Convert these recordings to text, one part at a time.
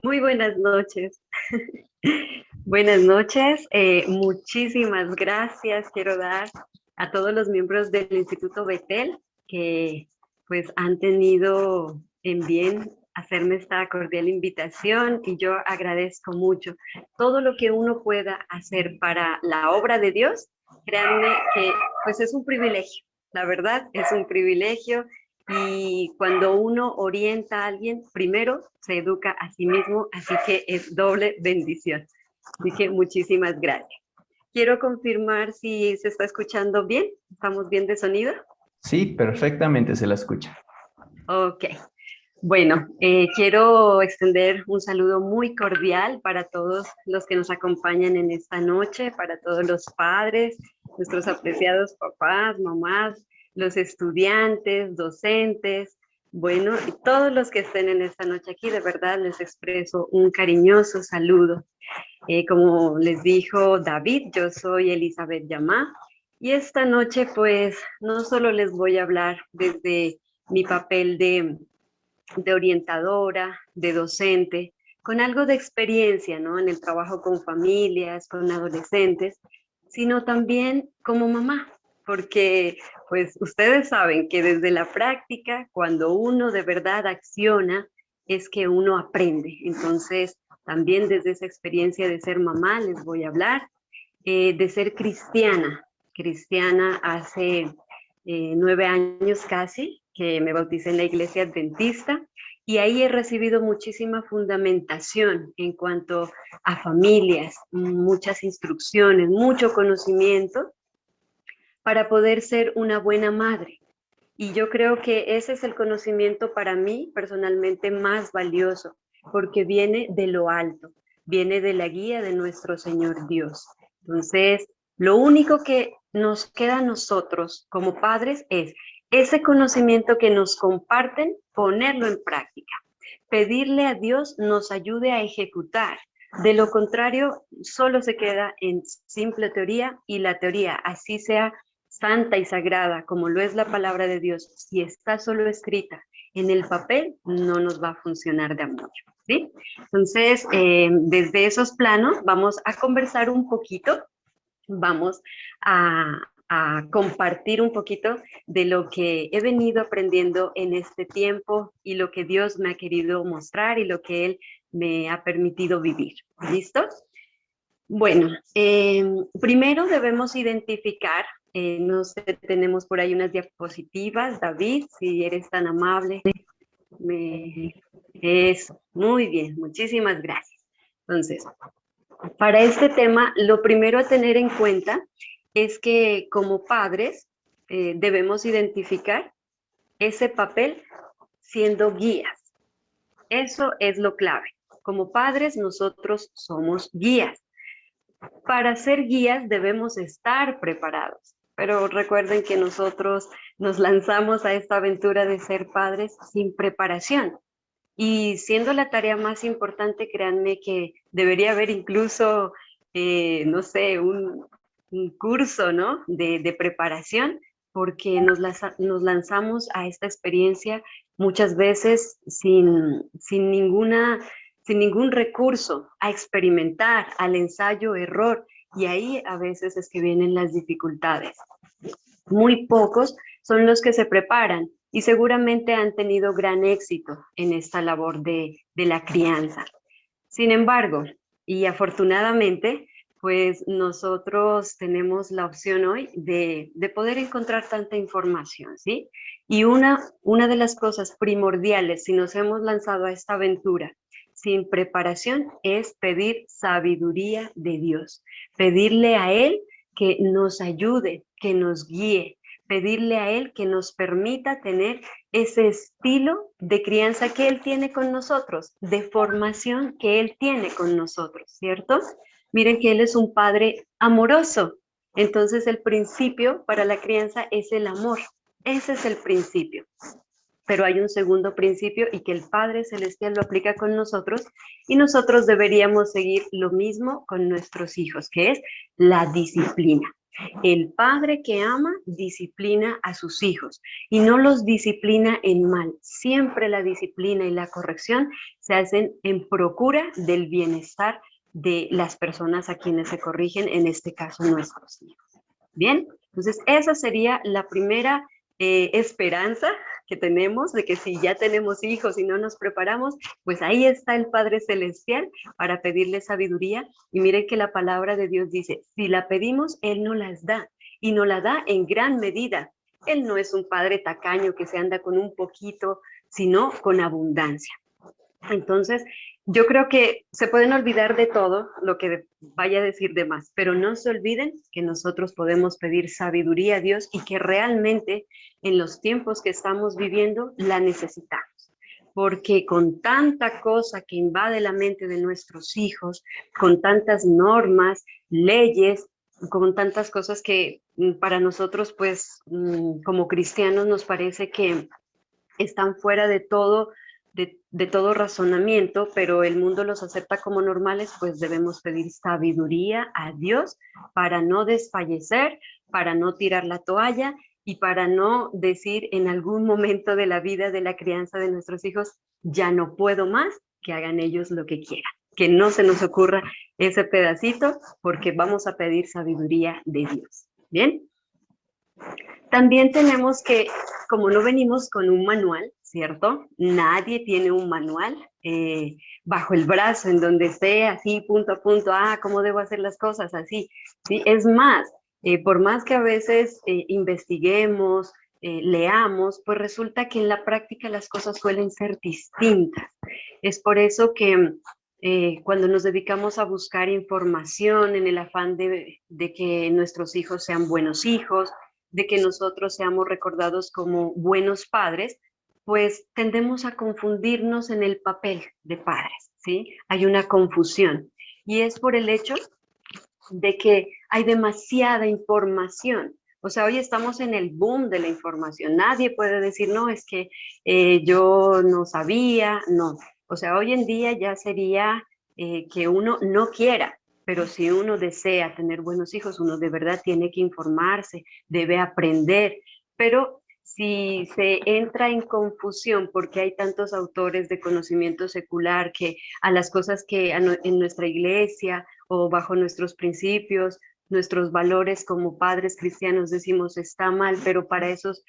Muy buenas noches. Buenas noches. Muchísimas gracias quiero dar a todos los miembros del Instituto Betel que pues han tenido en bien hacerme esta cordial invitación y yo agradezco mucho todo lo que uno pueda hacer para la obra de Dios. Créanme que pues es un privilegio, la verdad es un privilegio y cuando uno orienta a alguien, primero se educa a sí mismo, así que es doble bendición. Así que muchísimas gracias. Quiero confirmar si se está escuchando bien. ¿Estamos bien de sonido? Sí, perfectamente se la escucha. Ok. Bueno, quiero extender un saludo muy cordial para todos los que nos acompañan en esta noche, para todos los padres, nuestros apreciados papás, mamás, los estudiantes, docentes, bueno, y todos los que estén en esta noche aquí, de verdad les expreso un cariñoso saludo. Como les dijo David, yo soy Elizabeth Yamá y esta noche pues no solo les voy a hablar desde mi papel de orientadora, de docente, con algo de experiencia, ¿no? En el trabajo con familias, con adolescentes, sino también como mamá, porque pues ustedes saben que desde la práctica, cuando uno de verdad acciona, es que uno aprende. Entonces, también desde esa experiencia de ser mamá les voy a hablar, de ser cristiana hace 9 años casi, que me bauticé en la iglesia adventista, y ahí he recibido muchísima fundamentación en cuanto a familias, muchas instrucciones, mucho conocimiento para poder ser una buena madre. Y yo creo que ese es el conocimiento para mí personalmente más valioso, porque viene de lo alto, viene de la guía de nuestro Señor Dios. Entonces, lo único que nos queda a nosotros como padres es ese conocimiento que nos comparten, ponerlo en práctica. Pedirle a Dios nos ayude a ejecutar. De lo contrario, solo se queda en simple teoría y la teoría, así sea santa y sagrada como lo es la palabra de Dios, si está solo escrita en el papel, no nos va a funcionar de mucho, ¿sí? Entonces, desde esos planos vamos a conversar un poquito, vamos a compartir un poquito de lo que he venido aprendiendo en este tiempo y lo que Dios me ha querido mostrar y lo que Él me ha permitido vivir. ¿Listo? Bueno, primero debemos identificar, no sé, tenemos por ahí unas diapositivas, David, si eres tan amable. Me... Eso, muy bien, muchísimas gracias. Entonces, para este tema, lo primero a tener en cuenta es que como padres debemos identificar ese papel siendo guías. Eso es lo clave. Como padres, nosotros somos guías. Para ser guías debemos estar preparados, pero recuerden que nosotros nos lanzamos a esta aventura de ser padres sin preparación. Y siendo la tarea más importante, créanme que debería haber incluso, no sé, un curso, ¿no? De preparación, porque nos lanzamos a esta experiencia muchas veces sin ningún recurso, a experimentar, al ensayo, error, y ahí a veces es que vienen las dificultades. Muy pocos son los que se preparan y seguramente han tenido gran éxito en esta labor de la crianza. Sin embargo, y afortunadamente, pues nosotros tenemos la opción hoy de poder encontrar tanta información, ¿sí? Y una de las cosas primordiales, si nos hemos lanzado a esta aventura sin preparación, es pedir sabiduría de Dios, pedirle a Él que nos ayude, que nos guíe, pedirle a Él que nos permita tener ese estilo de crianza que Él tiene con nosotros, de formación que Él tiene con nosotros, ¿cierto? Miren que Él es un padre amoroso. Entonces el principio para la crianza es el amor. Ese es el principio. Pero hay un segundo principio y que el Padre Celestial lo aplica con nosotros y nosotros deberíamos seguir lo mismo con nuestros hijos, que es la disciplina. El padre que ama disciplina a sus hijos y no los disciplina en mal. Siempre la disciplina y la corrección se hacen en procura del bienestar de las personas a quienes se corrigen, en este caso nuestros hijos. Bien, entonces esa sería la primera esperanza que tenemos de que si ya tenemos hijos y no nos preparamos, pues ahí está el Padre Celestial para pedirle sabiduría. Y miren que la palabra de Dios dice, si la pedimos, Él nos las da y nos la da en gran medida. Él no es un Padre tacaño que se anda con un poquito, sino con abundancia. Entonces, yo creo que se pueden olvidar de todo lo que vaya a decir de más, pero no se olviden que nosotros podemos pedir sabiduría a Dios y que realmente en los tiempos que estamos viviendo la necesitamos. Porque con tanta cosa que invade la mente de nuestros hijos, con tantas normas, leyes, con tantas cosas que para nosotros, pues, como cristianos nos parece que están fuera de todo razonamiento, pero el mundo los acepta como normales, pues debemos pedir sabiduría a Dios para no desfallecer, para no tirar la toalla y para no decir en algún momento de la vida de la crianza de nuestros hijos, ya no puedo más, que hagan ellos lo que quieran. Que no se nos ocurra ese pedacito, porque vamos a pedir sabiduría de Dios. ¿Bien? También tenemos que, como no venimos con un manual, ¿cierto? Nadie tiene un manual bajo el brazo en donde esté así, punto a punto, ¿cómo debo hacer las cosas? Así, ¿sí? Es más, por más que a veces investiguemos, leamos, pues resulta que en la práctica las cosas suelen ser distintas. Es por eso que cuando nos dedicamos a buscar información en el afán de que nuestros hijos sean buenos hijos, de que nosotros seamos recordados como buenos padres, pues tendemos a confundirnos en el papel de padres, ¿sí? Hay una confusión y es por el hecho de que hay demasiada información. O sea, hoy estamos en el boom de la información. Nadie puede decir, no, es que yo no sabía, no. O sea, hoy en día ya sería que uno no quiera, pero si uno desea tener buenos hijos, uno de verdad tiene que informarse, debe aprender. Pero si se entra en confusión porque hay tantos autores de conocimiento secular que a las cosas que en nuestra iglesia o bajo nuestros principios, nuestros valores como padres cristianos decimos está mal, pero para esos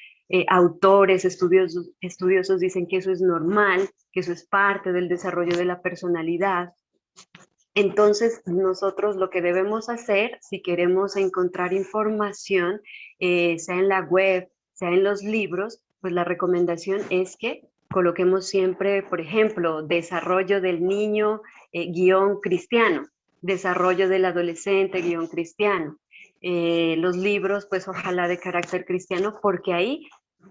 autores, estudiosos dicen que eso es normal, que eso es parte del desarrollo de la personalidad. Entonces, nosotros lo que debemos hacer, si queremos encontrar información, sea en la web, sea en los libros, pues la recomendación es que coloquemos siempre, por ejemplo, desarrollo del niño guión cristiano, desarrollo del adolescente guión cristiano. Los libros, pues ojalá de carácter cristiano, porque ahí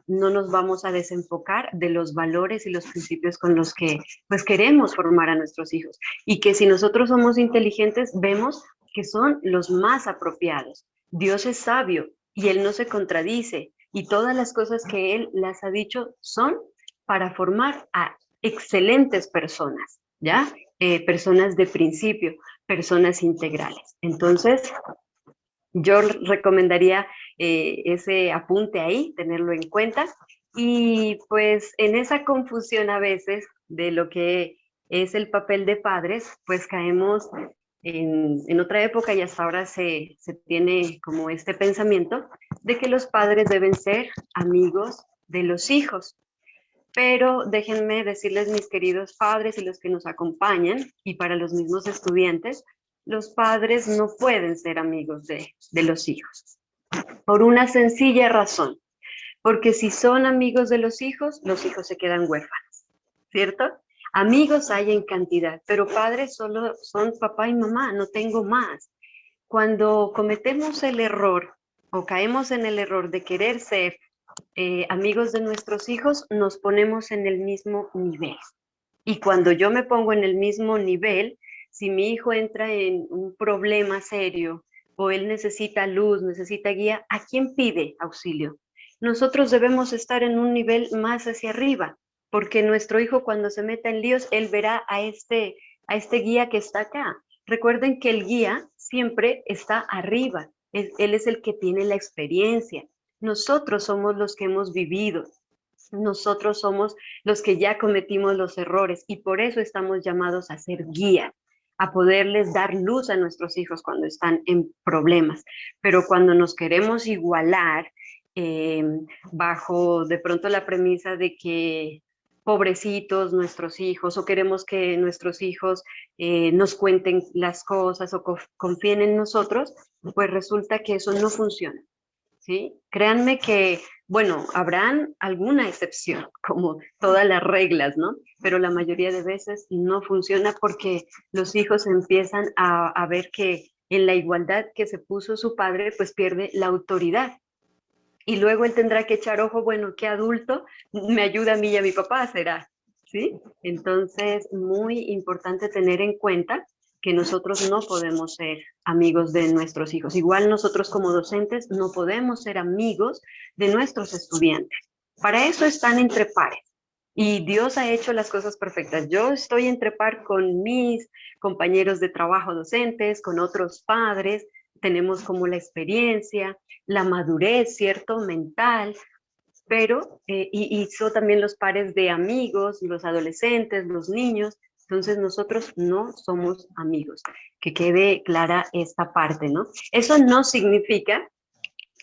no nos vamos a desenfocar de los valores y los principios con los que pues queremos formar a nuestros hijos y que si nosotros somos inteligentes vemos que son los más apropiados. Dios es sabio y Él no se contradice y todas las cosas que Él las ha dicho son para formar a excelentes personas, ¿ya? Personas de principio, personas integrales. Entonces, yo recomendaría ese apunte ahí, tenerlo en cuenta. Y pues en esa confusión a veces de lo que es el papel de padres, pues caemos en otra época y hasta ahora se tiene como este pensamiento de que los padres deben ser amigos de los hijos. Pero déjenme decirles, mis queridos padres y los que nos acompañan, y para los mismos estudiantes, los padres no pueden ser amigos de los hijos, por una sencilla razón, porque si son amigos de los hijos se quedan huérfanos, ¿cierto? Amigos hay en cantidad, pero padres solo son papá y mamá, no tengo más. Cuando cometemos el error o caemos en el error de querer ser amigos de nuestros hijos, nos ponemos en el mismo nivel. Y cuando yo me pongo en el mismo nivel, si mi hijo entra en un problema serio o él necesita luz, necesita guía, ¿a quién pide auxilio? Nosotros debemos estar en un nivel más hacia arriba, porque nuestro hijo cuando se meta en líos, él verá a este guía que está acá. Recuerden que el guía siempre está arriba, Él es el que tiene la experiencia. Nosotros somos los que hemos vivido. Nosotros somos los que ya cometimos los errores y por eso estamos llamados a ser guía, a poderles dar luz a nuestros hijos cuando están en problemas. Pero cuando nos queremos igualar, eh, bajo de pronto la premisa de que pobrecitos nuestros hijos, o queremos que nuestros hijos nos cuenten las cosas o confíen en nosotros, pues resulta que eso no funciona. ¿Sí? Créanme que, bueno, habrán alguna excepción, como todas las reglas, ¿no? Pero la mayoría de veces no funciona porque los hijos empiezan a ver que en la igualdad que se puso su padre, pues pierde la autoridad. Y luego él tendrá que echar ojo, bueno, ¿qué adulto me ayuda a mí y a mi papá? ¿Será? ¿Sí? Entonces, muy importante tener en cuenta que nosotros no podemos ser amigos de nuestros hijos. Igual nosotros como docentes no podemos ser amigos de nuestros estudiantes. Para eso están entre pares. Y Dios ha hecho las cosas perfectas. Yo estoy entre par con mis compañeros de trabajo docentes, con otros padres, tenemos como la experiencia, la madurez, ¿cierto? Mental, pero, y son también los pares de amigos, los adolescentes, los niños, entonces nosotros no somos amigos, que quede clara esta parte, ¿no? Eso no significa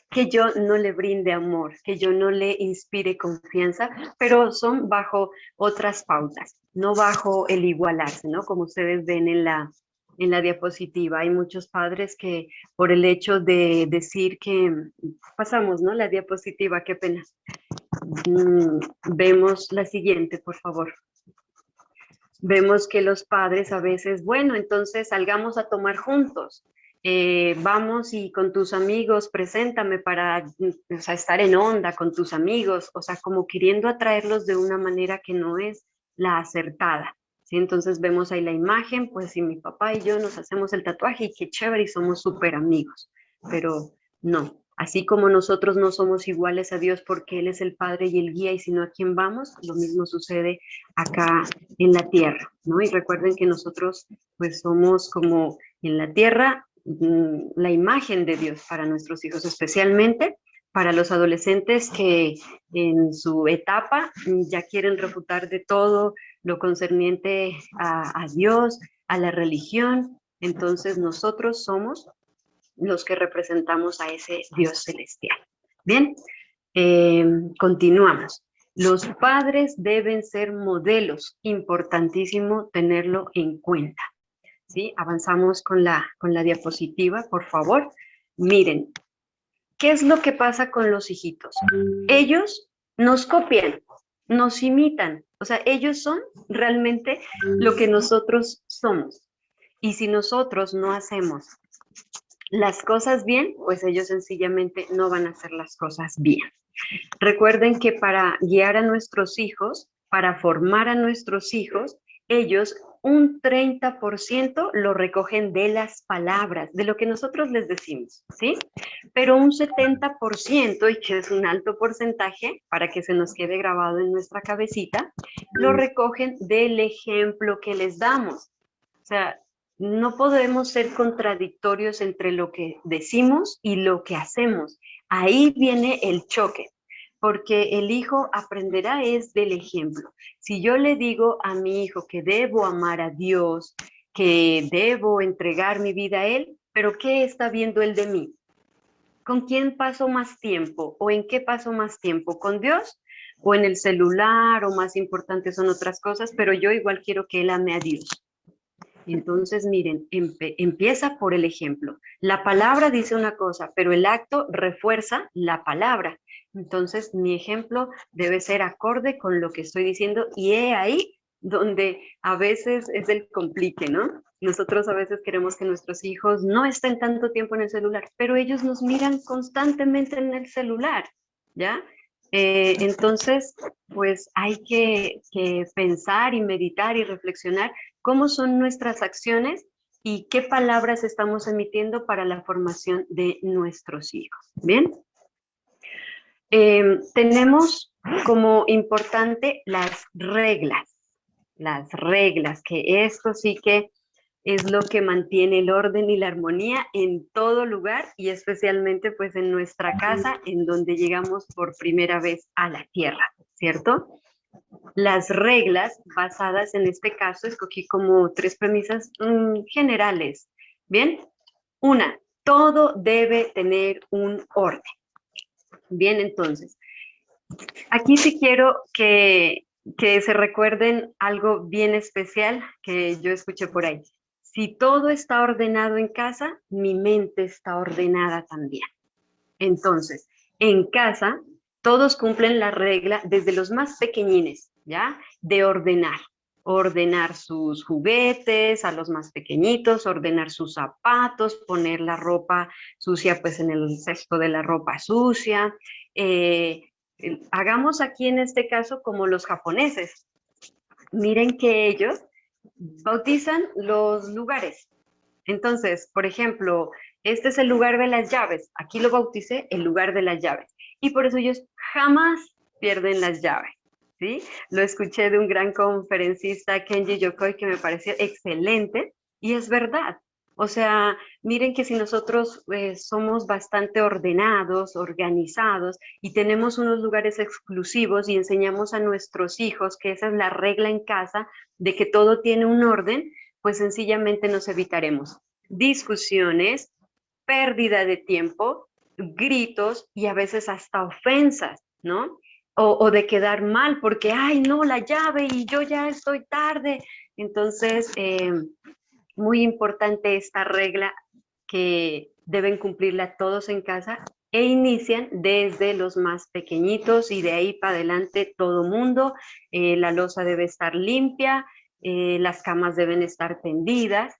que yo no le brinde amor, que yo no le inspire confianza, pero son bajo otras pautas, no bajo el igualarse, ¿no? Como ustedes ven en la diapositiva, hay muchos padres que por el hecho de decir que, pasamos, ¿no? La diapositiva, qué pena. Vemos la siguiente, por favor. Vemos que los padres a veces, bueno, entonces salgamos a tomar juntos. Vamos y con tus amigos, preséntame para, o sea, estar en onda con tus amigos, o sea, como queriendo atraerlos de una manera que no es la acertada. ¿Sí? Entonces vemos ahí la imagen, pues si mi papá y yo nos hacemos el tatuaje y qué chévere y somos súper amigos, pero no. Así como nosotros no somos iguales a Dios porque Él es el Padre y el guía y sino a quién vamos, lo mismo sucede acá en la tierra, ¿no? Y recuerden que nosotros pues somos como en la tierra la imagen de Dios para nuestros hijos, especialmente para los adolescentes que en su etapa ya quieren refutar de todo lo concerniente a Dios, a la religión. Entonces nosotros somos los que representamos a ese Dios celestial. Bien, continuamos. Los padres deben ser modelos, importantísimo tenerlo en cuenta. ¿Sí? Avanzamos con la diapositiva, por favor. Miren, ¿qué es lo que pasa con los hijitos? Ellos nos copian, nos imitan, o sea, ellos son realmente lo que nosotros somos. Y si nosotros no hacemos las cosas bien, pues ellos sencillamente no van a hacer las cosas bien. Recuerden que para guiar a nuestros hijos, para formar a nuestros hijos, ellos un 30% lo recogen de las palabras, de lo que nosotros les decimos, ¿sí? Pero un 70%, y que es un alto porcentaje, para que se nos quede grabado en nuestra cabecita, lo recogen del ejemplo que les damos. O sea, no podemos ser contradictorios entre lo que decimos y lo que hacemos. Ahí viene el choque, porque el hijo aprenderá es del ejemplo. Si yo le digo a mi hijo que debo amar a Dios, que debo entregar mi vida a Él, pero ¿qué está viendo Él de mí? ¿Con quién paso más tiempo? ¿O en qué paso más tiempo? ¿Con Dios? ¿O en el celular? ¿O más importante son otras cosas? Pero yo igual quiero que Él ame a Dios. Entonces, miren, empieza por el ejemplo. La palabra dice una cosa, pero el acto refuerza la palabra. Entonces, mi ejemplo debe ser acorde con lo que estoy diciendo y he ahí donde a veces es el complique, ¿no? Nosotros a veces queremos que nuestros hijos no estén tanto tiempo en el celular, pero ellos nos miran constantemente en el celular, ¿ya? Entonces, pues hay que pensar y meditar y reflexionar cómo son nuestras acciones y qué palabras estamos emitiendo para la formación de nuestros hijos. Bien, tenemos como importante las reglas, que esto sí que es lo que mantiene el orden y la armonía en todo lugar y especialmente pues en nuestra casa, en donde llegamos por primera vez a la tierra, ¿cierto? Las reglas basadas en este caso, escogí como tres premisas generales. Bien, una, todo debe tener un orden. Bien, entonces, aquí sí quiero que se recuerden algo bien especial que yo escuché por ahí. Si todo está ordenado en casa, mi mente está ordenada también. Entonces, en casa, todos cumplen la regla desde los más pequeñines, ¿ya? De ordenar. Ordenar sus juguetes a los más pequeñitos, ordenar sus zapatos, poner la ropa sucia pues en el cesto de la ropa sucia. Hagamos aquí en este caso como los japoneses. Miren que ellos bautizan los lugares. Entonces, por ejemplo, este es el lugar de las llaves. Aquí lo bauticé el lugar de las llaves. Y por eso ellos jamás pierden las llaves. ¿Sí? Lo escuché de un gran conferencista, Kenji Yokoi, que me pareció excelente. Y es verdad. O sea, miren que si nosotros somos bastante ordenados, organizados y tenemos unos lugares exclusivos y enseñamos a nuestros hijos que esa es la regla en casa, de que todo tiene un orden, pues sencillamente nos evitaremos discusiones, pérdida de tiempo, gritos y a veces hasta ofensas, ¿no? O de quedar mal porque, ay, no, la llave y yo ya estoy tarde. Entonces, muy importante esta regla que deben cumplirla todos en casa e inician desde los más pequeñitos y de ahí para adelante todo mundo. La loza debe estar limpia, las camas deben estar tendidas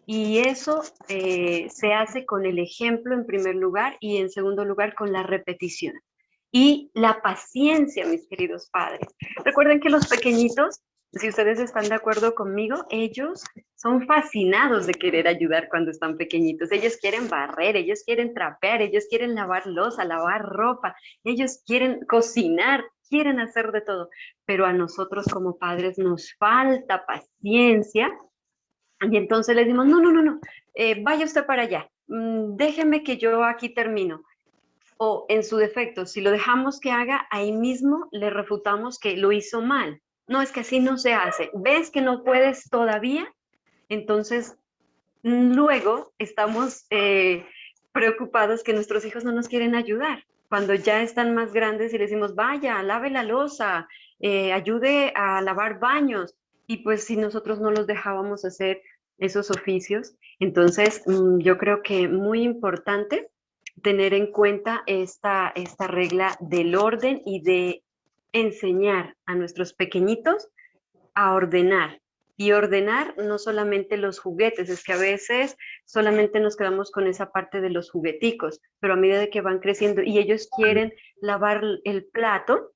y eso se hace con el ejemplo en primer lugar y en segundo lugar con la repetición. Y la paciencia, mis queridos padres. Recuerden que los pequeñitos, si ustedes están de acuerdo conmigo, ellos son fascinados de querer ayudar cuando están pequeñitos. Ellos quieren barrer, ellos quieren trapear, ellos quieren lavar loza, lavar ropa, ellos quieren cocinar, quieren hacer de todo. Pero a nosotros como padres nos falta paciencia y entonces les decimos, no, no, no, no, vaya usted para allá, déjeme que yo aquí termino. O en su defecto, si lo dejamos que haga, ahí mismo le refutamos que lo hizo mal. No, es que así no se hace. ¿Ves que no puedes todavía? Entonces, luego estamos preocupados que nuestros hijos no nos quieren ayudar. Cuando ya están más grandes y les decimos, vaya, lave la loza, ayude a lavar baños. Y pues si nosotros no los dejábamos hacer esos oficios, entonces yo creo que muy importante tener en cuenta esta regla del orden y de enseñar a nuestros pequeñitos a ordenar. Y ordenar no solamente los juguetes, es que a veces solamente nos quedamos con esa parte de los jugueticos, pero a medida de que van creciendo y ellos quieren lavar el plato,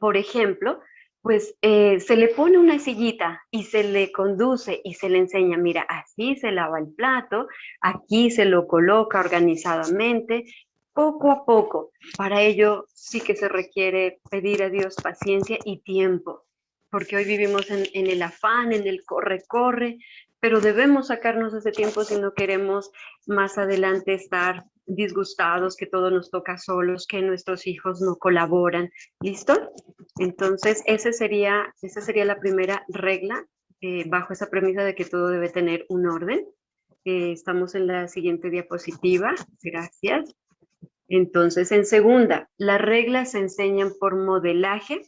por ejemplo, pues se le pone una sillita y se le conduce y se le enseña, mira, así se lava el plato, aquí se lo coloca organizadamente, poco a poco. Para ello sí que se requiere pedir a Dios paciencia y tiempo, porque hoy vivimos en el afán, en el corre-corre, pero debemos sacarnos ese tiempo si no queremos más adelante estar disgustados, que todo nos toca solos, que nuestros hijos no colaboran. ¿Listo? Entonces, esa sería la primera regla, bajo esa premisa de que todo debe tener un orden. Estamos en la siguiente diapositiva. Gracias. Entonces, en segunda, las reglas se enseñan por modelaje.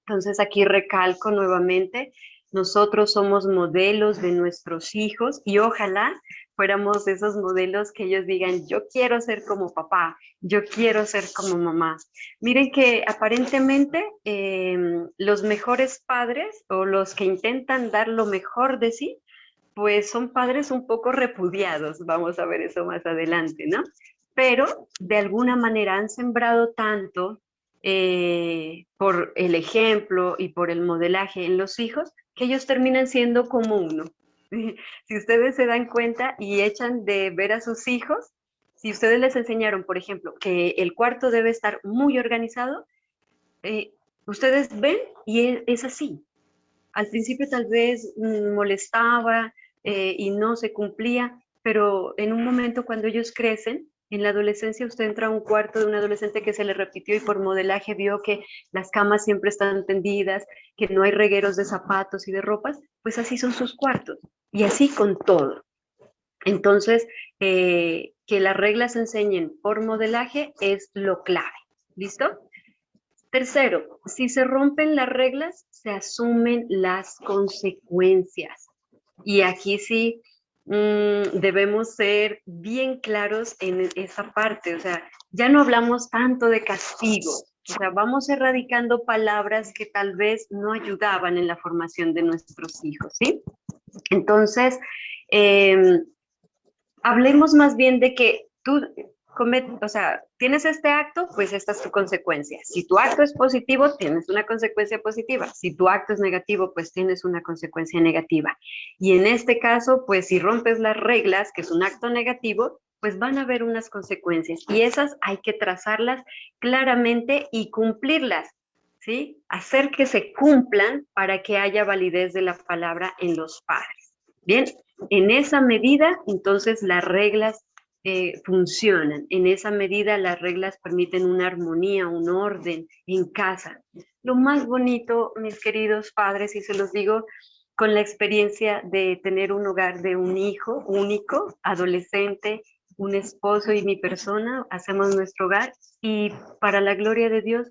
Entonces, aquí recalco nuevamente, nosotros somos modelos de nuestros hijos y ojalá fuéramos esos modelos que ellos digan, yo quiero ser como papá, yo quiero ser como mamá. Miren que aparentemente los mejores padres o los que intentan dar lo mejor de sí, pues son padres un poco repudiados, vamos a ver eso más adelante, ¿no? Pero de alguna manera han sembrado tanto por el ejemplo y por el modelaje en los hijos, que ellos terminan siendo como uno. Si ustedes se dan cuenta y echan de ver a sus hijos, si ustedes les enseñaron, por ejemplo, que el cuarto debe estar muy organizado, eh, ustedes ven y es así. Al principio tal vez molestaba, y no se cumplía, pero en un momento cuando ellos crecen, en la adolescencia usted entra a un cuarto de un adolescente que se le repitió y por modelaje vio que las camas siempre están tendidas, que no hay regueros de zapatos y de ropas, pues así son sus cuartos y así con todo. Entonces, que las reglas se enseñen por modelaje es lo clave. ¿Listo? Tercero, si se rompen las reglas, se asumen las consecuencias. Y aquí sí debemos ser bien claros en esa parte. O sea, ya no hablamos tanto de castigo. O sea, vamos erradicando palabras que tal vez no ayudaban en la formación de nuestros hijos, ¿sí? Entonces, eh, hablemos más bien de que tú o sea, tienes este acto, pues esta es tu consecuencia. Si tu acto es positivo, tienes una consecuencia positiva. Si tu acto es negativo, pues tienes una consecuencia negativa. Y en este caso, pues si rompes las reglas, que es un acto negativo, pues van a haber unas consecuencias y esas hay que trazarlas claramente y cumplirlas, ¿sí? Hacer que se cumplan para que haya validez de la palabra en los padres. Bien, en esa medida, entonces las reglas funcionan. En esa medida las reglas permiten una armonía, un orden en casa. Lo más bonito, mis queridos padres, y se los digo con la experiencia de tener un hogar de un hijo único, adolescente, un esposo y mi persona, hacemos nuestro hogar y para la gloria de Dios,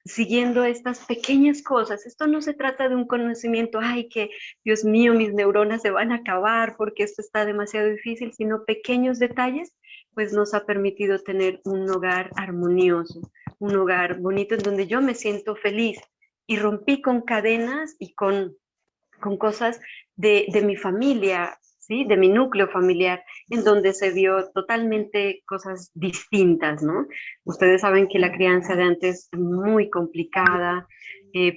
siguiendo estas pequeñas cosas. Esto no se trata de un conocimiento, ay, que Dios mío, mis neuronas se van a acabar porque esto está demasiado difícil, sino pequeños detalles, pues nos ha permitido tener un hogar armonioso, un hogar bonito en donde yo me siento feliz y rompí con cadenas y con cosas de mi familia, ¿sí? De mi núcleo familiar, en donde se dio totalmente cosas distintas, ¿no? Ustedes saben que la crianza de antes es muy complicada,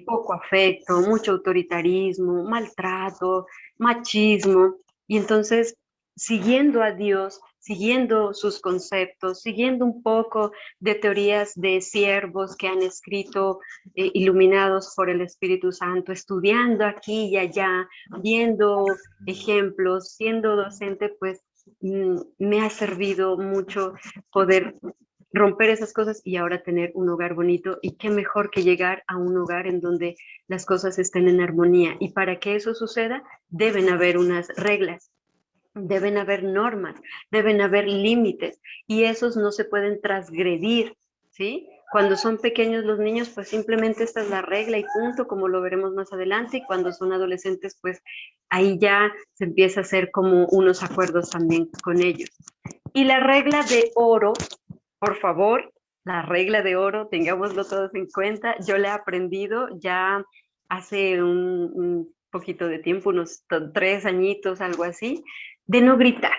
poco afecto, mucho autoritarismo, maltrato, machismo, y entonces siguiendo a Dios, siguiendo sus conceptos, siguiendo un poco de teorías de siervos que han escrito iluminados por el Espíritu Santo, estudiando aquí y allá, viendo ejemplos, siendo docente, pues me ha servido mucho poder romper esas cosas y ahora tener un hogar bonito y qué mejor que llegar a un hogar en donde las cosas estén en armonía y para que eso suceda deben haber unas reglas. Deben haber normas, deben haber límites y esos no se pueden transgredir, ¿sí? Cuando son pequeños los niños, pues simplemente esta es la regla y punto, como lo veremos más adelante, y cuando son adolescentes, pues ahí ya se empieza a hacer como unos acuerdos también con ellos. Y la regla de oro, por favor, la regla de oro, tengámoslo todos en cuenta, yo la he aprendido ya hace un poquito de tiempo, unos 3 añitos, algo así, de no gritar,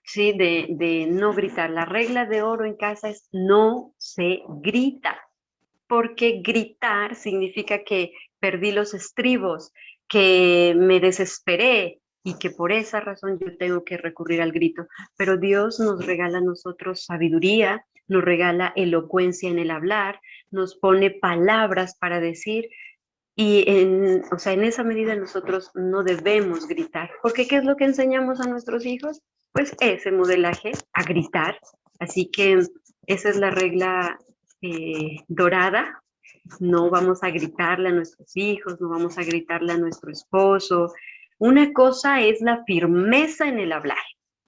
¿sí? De no gritar. La regla de oro en casa es no se grita, porque gritar significa que perdí los estribos, que me desesperé y que por esa razón yo tengo que recurrir al grito. Pero Dios nos regala a nosotros sabiduría, nos regala elocuencia en el hablar, nos pone palabras para decir y o sea, en esa medida nosotros no debemos gritar, porque ¿qué es lo que enseñamos a nuestros hijos? Pues ese modelaje, a gritar. Así que esa es la regla dorada. No vamos a gritarle a nuestros hijos, no vamos a gritarle a nuestro esposo. Una cosa es la firmeza en el hablar,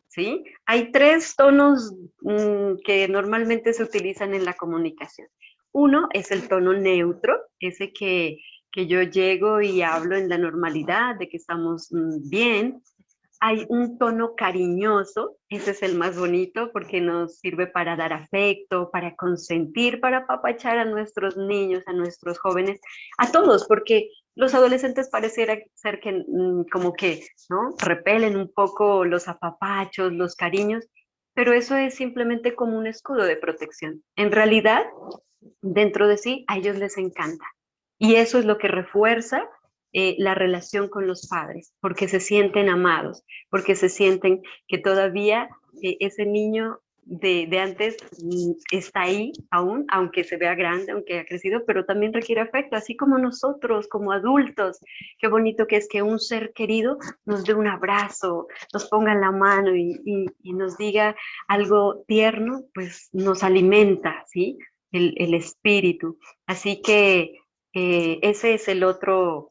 ¿sí? Hay 3 tonos que normalmente se utilizan en la comunicación. Uno es el tono neutro, ese que yo llego y hablo en la normalidad, de que estamos bien. Hay un tono cariñoso, ese es el más bonito porque nos sirve para dar afecto, para consentir, para apapachar a nuestros niños, a nuestros jóvenes, a todos, porque los adolescentes pareciera ser que como que, ¿no? Repelen un poco los apapachos, los cariños, pero eso es simplemente como un escudo de protección. En realidad, dentro de sí, a ellos les encanta. Y eso es lo que refuerza la relación con los padres, porque se sienten amados, porque se sienten que todavía ese niño de antes está ahí aún, aunque se vea grande, aunque ha crecido, pero también requiere afecto, así como nosotros, como adultos. Qué bonito que es que un ser querido nos dé un abrazo, nos ponga en la mano y nos diga algo tierno, pues nos alimenta, ¿sí? El espíritu. Así que ese es el otro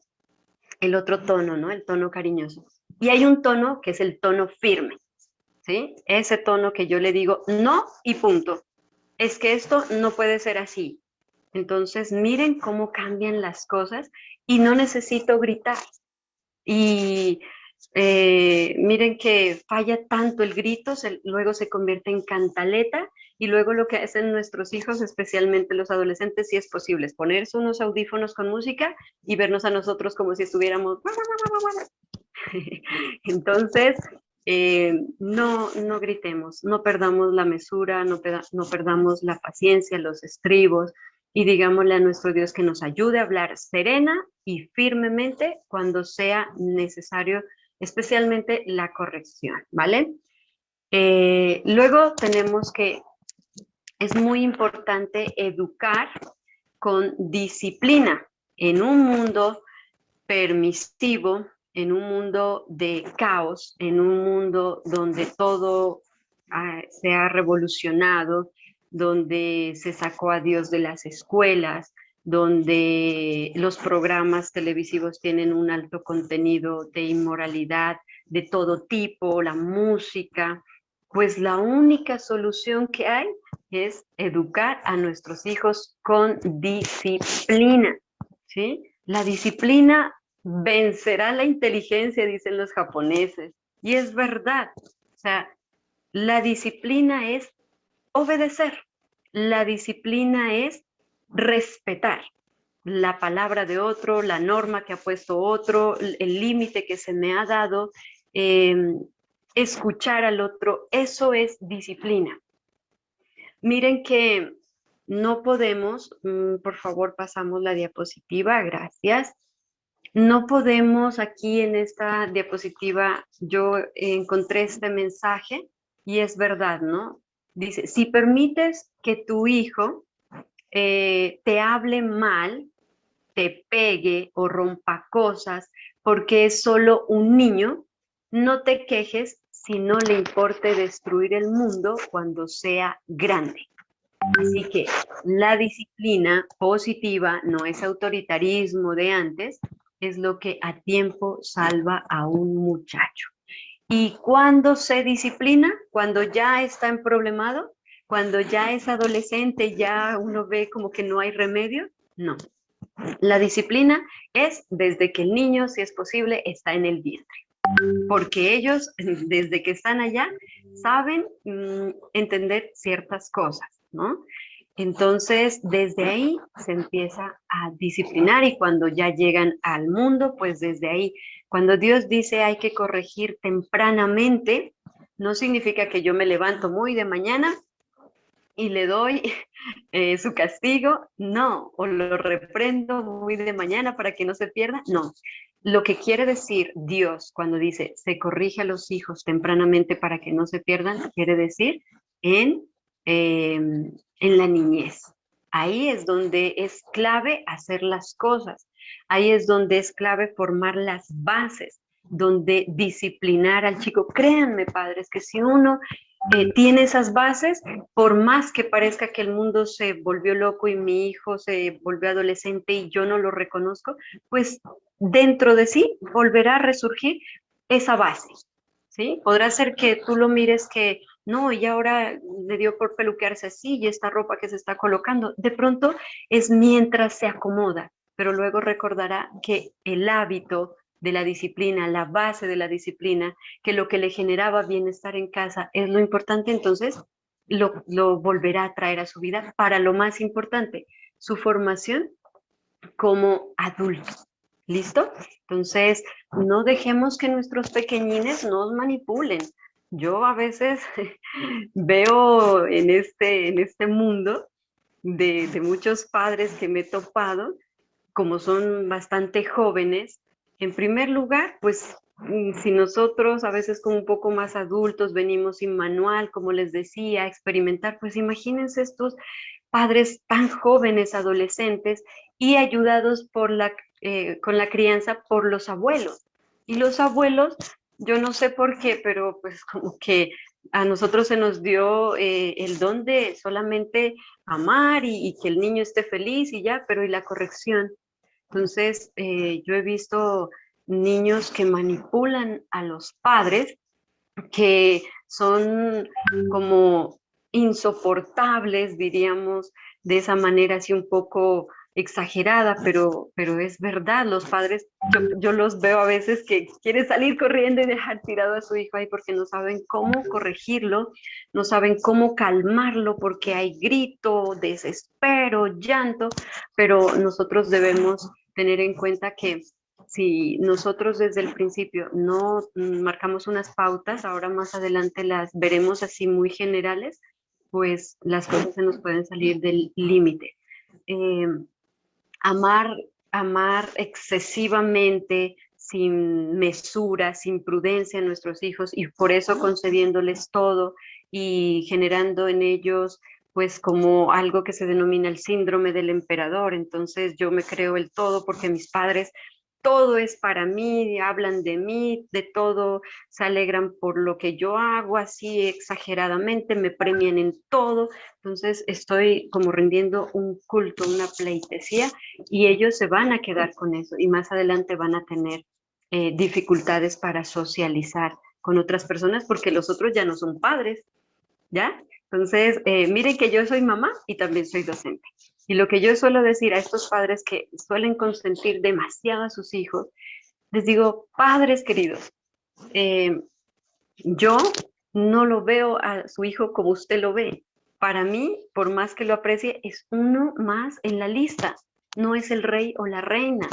tono, ¿no? El tono cariñoso. Y hay un tono que es el tono firme, ¿sí? Ese tono que yo le digo no y punto. Es que esto no puede ser así. Entonces, miren cómo cambian las cosas y no necesito gritar. Y miren que falla tanto el grito, luego se convierte en cantaleta y luego lo que hacen nuestros hijos, especialmente los adolescentes, si es posible, es ponerse unos audífonos con música y vernos a nosotros como si estuviéramos... Entonces, no gritemos, no perdamos la mesura, no perdamos la paciencia, los estribos, y digámosle a nuestro Dios que nos ayude a hablar serena y firmemente cuando sea necesario, especialmente la corrección, ¿vale? Luego tenemos que, es muy importante educar con disciplina en un mundo permisivo, en un mundo de caos, en un mundo donde todo se ha revolucionado, donde se sacó a Dios de las escuelas, donde los programas televisivos tienen un alto contenido de inmoralidad de todo tipo, la música, pues la única solución que hay es educar a nuestros hijos con disciplina, ¿sí? La disciplina vencerá la inteligencia, dicen los japoneses, y es verdad. O sea, la disciplina es obedecer, la disciplina es respetar la palabra de otro, la norma que ha puesto otro, el límite que se me ha dado, escuchar al otro, eso es disciplina. Miren que no podemos, por favor pasamos la diapositiva, gracias. No podemos aquí en esta diapositiva, yo encontré este mensaje y es verdad, ¿no? Dice, si permites que tu hijo te hable mal, te pegue o rompa cosas porque es solo un niño, no te quejes si no le importe destruir el mundo cuando sea grande. Así que la disciplina positiva no es autoritarismo de antes, es lo que a tiempo salva a un muchacho. ¿Y cuando se disciplina? Cuando ya está emproblemado, cuando ya es adolescente, ya uno ve como que no hay remedio. No. La disciplina es desde que el niño, si es posible, está en el vientre. Porque ellos, desde que están allá, saben entender ciertas cosas, ¿no? Entonces, desde ahí se empieza a disciplinar y cuando ya llegan al mundo, pues desde ahí, cuando Dios dice hay que corregir tempranamente, no significa que yo me levanto muy de mañana y le doy su castigo, no, o lo reprendo muy de mañana para que no se pierda, no. Lo que quiere decir Dios cuando dice se corrige a los hijos tempranamente para que no se pierdan, quiere decir en la niñez. Ahí es donde es clave hacer las cosas. Ahí es donde es clave formar las bases, donde disciplinar al chico. Créanme, padres, que si uno tiene esas bases, por más que parezca que el mundo se volvió loco y mi hijo se volvió adolescente y yo no lo reconozco, pues dentro de sí volverá a resurgir esa base, ¿sí? Podrá ser que tú lo mires que no, y ahora le dio por peluquearse así y esta ropa que se está colocando, de pronto es mientras se acomoda, pero luego recordará que el hábito de la disciplina, la base de la disciplina, que lo que le generaba bienestar en casa es lo importante, entonces lo volverá a traer a su vida para lo más importante, su formación como adulto. ¿Listo? Entonces, no dejemos que nuestros pequeñines nos manipulen. Yo a veces veo en este mundo de muchos padres que me he topado, como son bastante jóvenes, en primer lugar, pues si nosotros a veces como un poco más adultos venimos sin manual, como les decía, a experimentar, pues imagínense estos padres tan jóvenes, adolescentes, y ayudados por con la crianza por los abuelos. Y los abuelos, yo no sé por qué, pero pues como que a nosotros se nos dio el don de solamente amar y que el niño esté feliz y ya, pero y la corrección. Entonces, yo he visto niños que manipulan a los padres, que son como insoportables, diríamos, de esa manera así un poco exagerada, pero es verdad, los padres, yo los veo a veces que quieren salir corriendo y dejar tirado a su hijo ahí porque no saben cómo corregirlo, no saben cómo calmarlo porque hay grito, desespero, llanto, pero nosotros debemos tener en cuenta que si nosotros desde el principio no marcamos unas pautas, ahora más adelante las veremos así muy generales, pues las cosas se nos pueden salir del límite. Eh, amar, amar excesivamente, sin mesura, sin prudencia a nuestros hijos y por eso concediéndoles todo y generando en ellos pues como algo que se denomina el síndrome del emperador. Entonces yo me creo el todo porque mis padres todo es para mí, hablan de mí, de todo, se alegran por lo que yo hago, así exageradamente, me premian en todo. Entonces estoy como rindiendo un culto, una pleitesía, y ellos se van a quedar con eso y más adelante van a tener dificultades para socializar con otras personas porque los otros ya no son padres, ¿ya? Entonces, miren que yo soy mamá y también soy docente. Y lo que yo suelo decir a estos padres que suelen consentir demasiado a sus hijos, les digo, padres queridos, eh, yo no lo veo a su hijo como usted lo ve. Para mí, por más que lo aprecie, es uno más en la lista, no es el rey o la reina.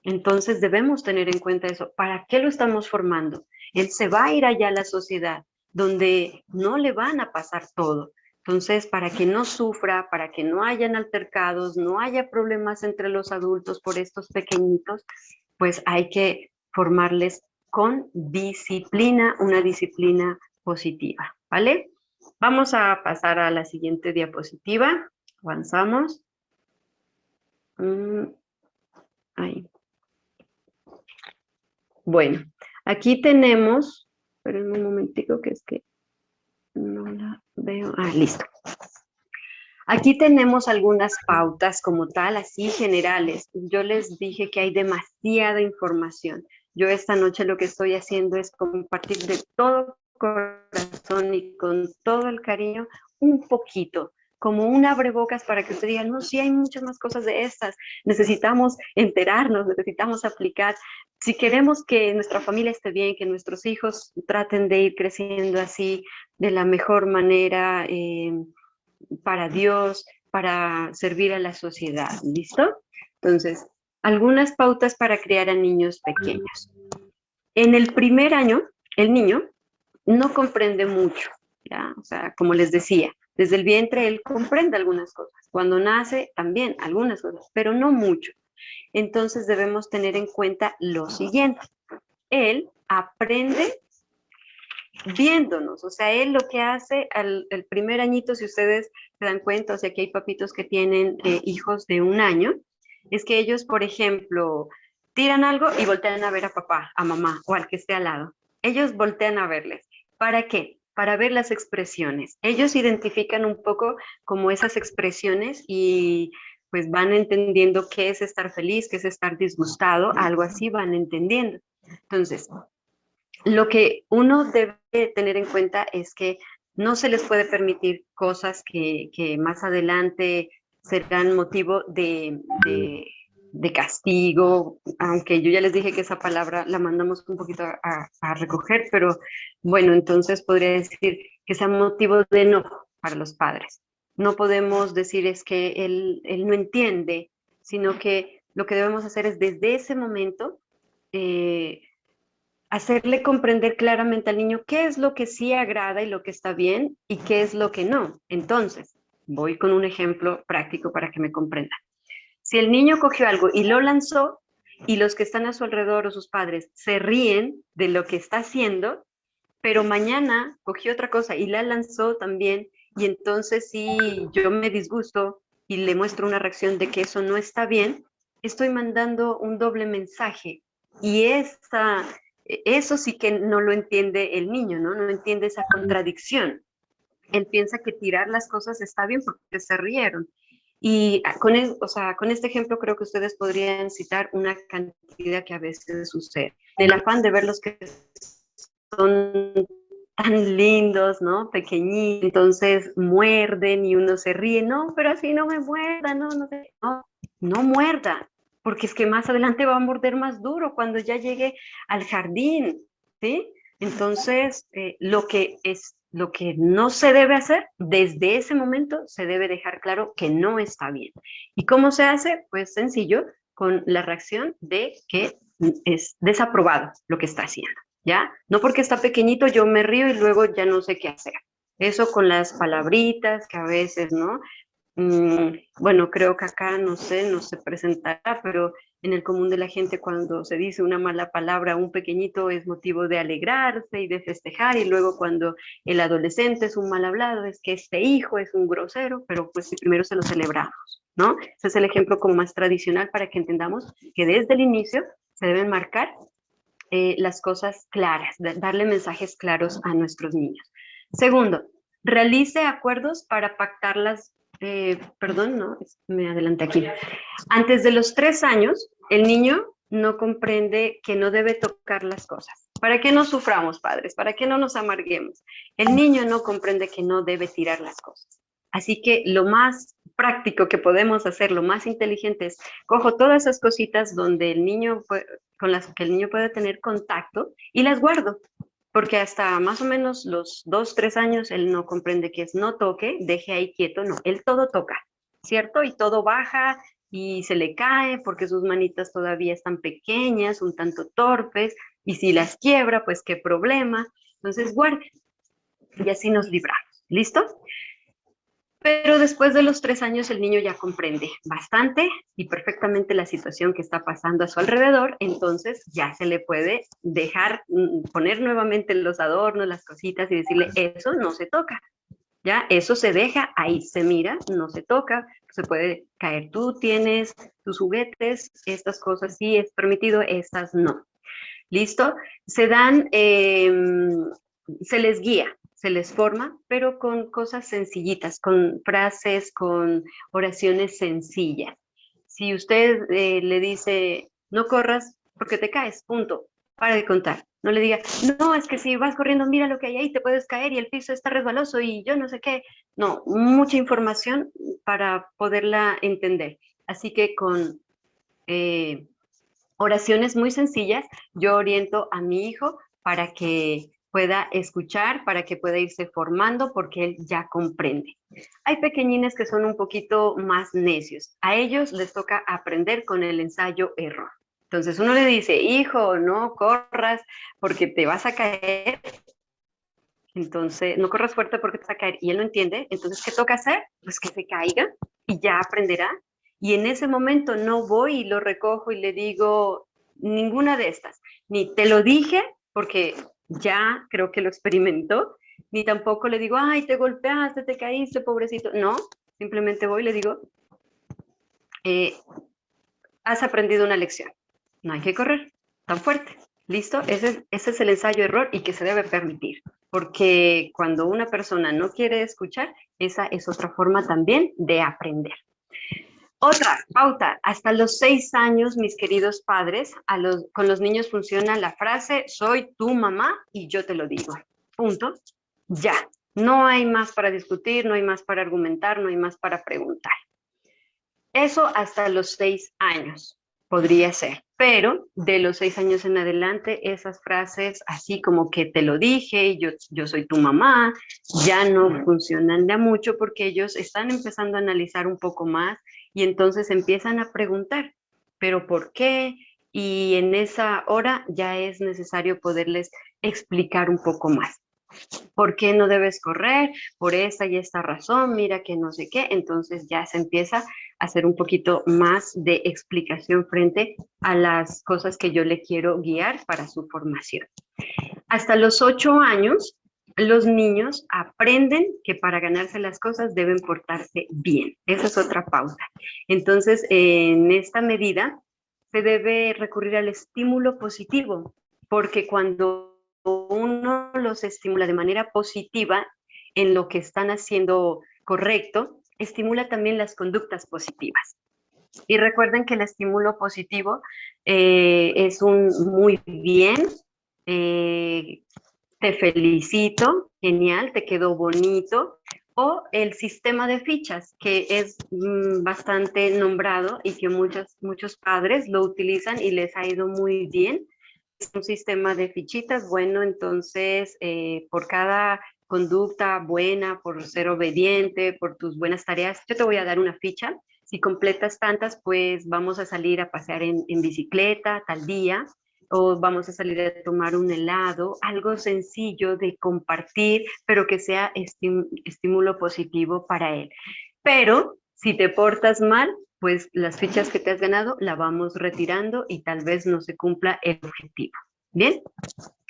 Entonces debemos tener en cuenta eso. ¿Para qué lo estamos formando? Él se va a ir allá a la sociedad donde no le van a pasar todo. Entonces, para que no sufra, para que no hayan altercados, no haya problemas entre los adultos por estos pequeñitos, pues hay que formarles con disciplina, una disciplina positiva, ¿vale? Vamos a pasar a la siguiente diapositiva. Avanzamos. Ahí. Bueno, aquí tenemos, esperen un momentico que es que no la veo. Ah, listo. Aquí tenemos algunas pautas como tal, así generales. Yo les dije que hay demasiada información. Yo esta noche lo que estoy haciendo es compartir de todo corazón y con todo el cariño un poquito, como un abrebocas para que usted diga, no, sí hay muchas más cosas de estas. Necesitamos enterarnos, necesitamos aplicar. Si queremos que nuestra familia esté bien, que nuestros hijos traten de ir creciendo así de la mejor manera, para Dios, para servir a la sociedad, ¿listo? Entonces, algunas pautas para criar a niños pequeños. En el primer año, el niño no comprende mucho, ¿ya? O sea, como les decía, desde el vientre él comprende algunas cosas, cuando nace también algunas cosas, pero no mucho. Entonces debemos tener en cuenta lo siguiente, él aprende viéndonos, o sea, él lo que hace el primer añito, si ustedes se dan cuenta, o sea, que hay papitos que tienen hijos de 1 año, es que ellos, por ejemplo, tiran algo y voltean a ver a papá, a mamá o al que esté al lado. Ellos voltean a verles. ¿Para qué? Para ver las expresiones. Ellos identifican un poco como esas expresiones y pues van entendiendo qué es estar feliz, qué es estar disgustado, algo así van entendiendo. Entonces, lo que uno debe tener en cuenta es que no se les puede permitir cosas que más adelante serán motivo de castigo, aunque yo ya les dije que esa palabra la mandamos un poquito a recoger, pero bueno, entonces podría decir que sea motivo de enojo para los padres. No podemos decir es que él no entiende, sino que lo que debemos hacer es desde ese momento hacerle comprender claramente al niño qué es lo que sí agrada y lo que está bien y qué es lo que no. Entonces, voy con un ejemplo práctico para que me comprendan. Si el niño cogió algo y lo lanzó, y los que están a su alrededor o sus padres se ríen de lo que está haciendo, pero mañana cogió otra cosa y la lanzó también, y entonces si yo me disgusto y le muestro una reacción de que eso no está bien, estoy mandando un doble mensaje, y eso sí que no lo entiende el niño, ¿no? No entiende esa contradicción. Él piensa que tirar las cosas está bien porque se rieron. Y o sea, con este ejemplo creo que ustedes podrían citar una cantidad que a veces sucede. El afán de ver los que son tan lindos, ¿no? Pequeñitos, entonces muerden y uno se ríe, no, pero así no me muerda, no, no muerda, porque es que más adelante va a morder más duro cuando ya llegue al jardín, ¿sí? Entonces, lo que no se debe hacer, desde ese momento se debe dejar claro que no está bien. ¿Y cómo se hace? Pues sencillo, con la reacción de que es desaprobado lo que está haciendo. ¿Ya? No porque está pequeñito yo me río y luego ya no sé qué hacer. Eso con las palabritas que a veces, ¿no? Bueno, creo que acá no se presentará, pero en el común de la gente cuando se dice una mala palabra a un pequeñito es motivo de alegrarse y de festejar, y luego cuando el adolescente es un mal hablado es que este hijo es un grosero, pero pues primero se lo celebramos, ¿no? Ese es el ejemplo como más tradicional para que entendamos que desde el inicio se deben marcar las cosas claras, darle mensajes claros a nuestros niños. Segundo, realice acuerdos para pactar perdón, no, me adelanté aquí. Antes de los 3 años, el niño no comprende que no debe tocar las cosas. ¿Para qué no suframos, padres? ¿Para qué no nos amarguemos? El niño no comprende que no debe tirar las cosas. Así que lo más práctico que podemos hacer, lo más inteligente es, cojo todas esas cositas donde el niño con las que el niño puede tener contacto y las guardo, porque hasta más o menos los 2, 3 años él no comprende que es no toque, deje ahí quieto, no, él todo toca, ¿cierto? Y todo baja y se le cae porque sus manitas todavía están pequeñas, un tanto torpes, y si las quiebra, pues qué problema. Entonces guarde, y así nos libramos. ¿Listo? Pero después de los 3 años el niño ya comprende bastante y perfectamente la situación que está pasando a su alrededor, entonces ya se le puede dejar poner nuevamente los adornos, las cositas y decirle, eso no se toca, ya, eso se deja ahí, se mira, no se toca, se puede caer. Tú tienes tus juguetes, estas cosas sí es permitido, estas no. ¿Listo? Se les guía, se les forma, pero con cosas sencillitas, con frases, con oraciones sencillas. Si usted le dice, no corras porque te caes, punto, para de contar. No le diga, no, es que si vas corriendo, mira lo que hay ahí, te puedes caer y el piso está resbaloso y yo no sé qué. No, mucha información para poderla entender. Así que con oraciones muy sencillas, yo oriento a mi hijo para que pueda escuchar, para que pueda irse formando, porque él ya comprende. Hay pequeñines que son un poquito más necios. A ellos les toca aprender con el ensayo-error. Entonces uno le dice, hijo, no corras porque te vas a caer. Entonces, no corras fuerte porque te vas a caer. Y él no entiende. Entonces, ¿qué toca hacer? Pues que se caiga y ya aprenderá. Y en ese momento no voy y lo recojo y le digo ninguna de estas. Ni te lo dije porque ya creo que lo experimentó, ni tampoco le digo, ay, te golpeaste, te caíste, pobrecito. No, simplemente voy y le digo, has aprendido una lección. No hay que correr tan fuerte. ¿Listo? Ese es el ensayo-error y que se debe permitir. Porque cuando una persona no quiere escuchar, esa es otra forma también de aprender. Otra pauta, hasta los 6 años, mis queridos padres, con los niños funciona la frase, soy tu mamá y yo te lo digo. Punto. Ya. No hay más para discutir, no hay más para argumentar, no hay más para preguntar. Eso hasta los 6 años podría ser, pero de los 6 años en adelante, esas frases así como que te lo dije, yo soy tu mamá, ya no funcionan de mucho porque ellos están empezando a analizar un poco más y entonces empiezan a preguntar, ¿pero por qué? Y en esa hora ya es necesario poderles explicar un poco más. ¿Por qué no debes correr? Por esta y esta razón, mira que no sé qué. Entonces ya se empieza a hacer un poquito más de explicación frente a las cosas que yo le quiero guiar para su formación. Hasta los 8 años, los niños aprenden que para ganarse las cosas deben portarse bien. Esa es otra pauta. Entonces, en esta medida, se debe recurrir al estímulo positivo, porque cuando uno los estimula de manera positiva en lo que están haciendo correcto, estimula también las conductas positivas. Y recuerden que el estímulo positivo es un muy bien, te felicito, genial, te quedó bonito, o el sistema de fichas, que es bastante nombrado y que muchos padres lo utilizan y les ha ido muy bien. Es un sistema de fichitas, bueno, entonces por cada conducta buena, por ser obediente, por tus buenas tareas, yo te voy a dar una ficha. Si completas tantas, pues vamos a salir a pasear en bicicleta tal día, o vamos a salir a tomar un helado, algo sencillo de compartir, pero que sea estímulo positivo para él. Pero si te portas mal, pues las fichas que te has ganado la vamos retirando y tal vez no se cumpla el objetivo. Bien,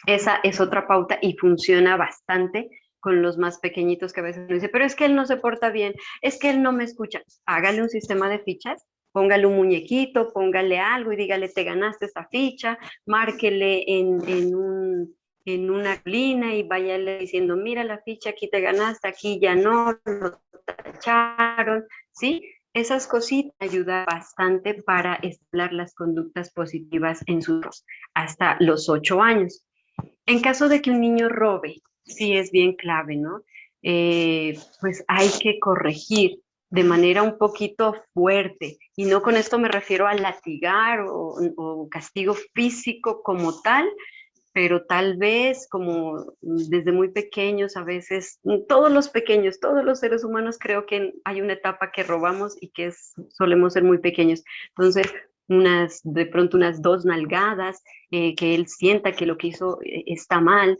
esa es otra pauta y funciona bastante con los más pequeñitos que a veces me dicen, pero es que él no se porta bien, es que él no me escucha. Hágale un sistema de fichas, póngale un muñequito, póngale algo y dígale, te ganaste esta ficha, márquele en una línea y váyale diciendo, mira la ficha, aquí te ganaste, aquí ya no, lo tacharon, ¿sí? Esas cositas ayudan bastante para estimular las conductas positivas en sus hijos hasta los 8 años. En caso de que un niño robe, sí es bien clave, ¿no? Pues hay que corregir de manera un poquito fuerte. Y no con esto me refiero a latigar o castigo físico como tal, pero tal vez como desde muy pequeños, a veces, todos los pequeños, todos los seres humanos creo que hay una etapa que robamos y que solemos ser muy pequeños. Entonces, de pronto unas 2 nalgadas, que él sienta que lo que hizo está mal,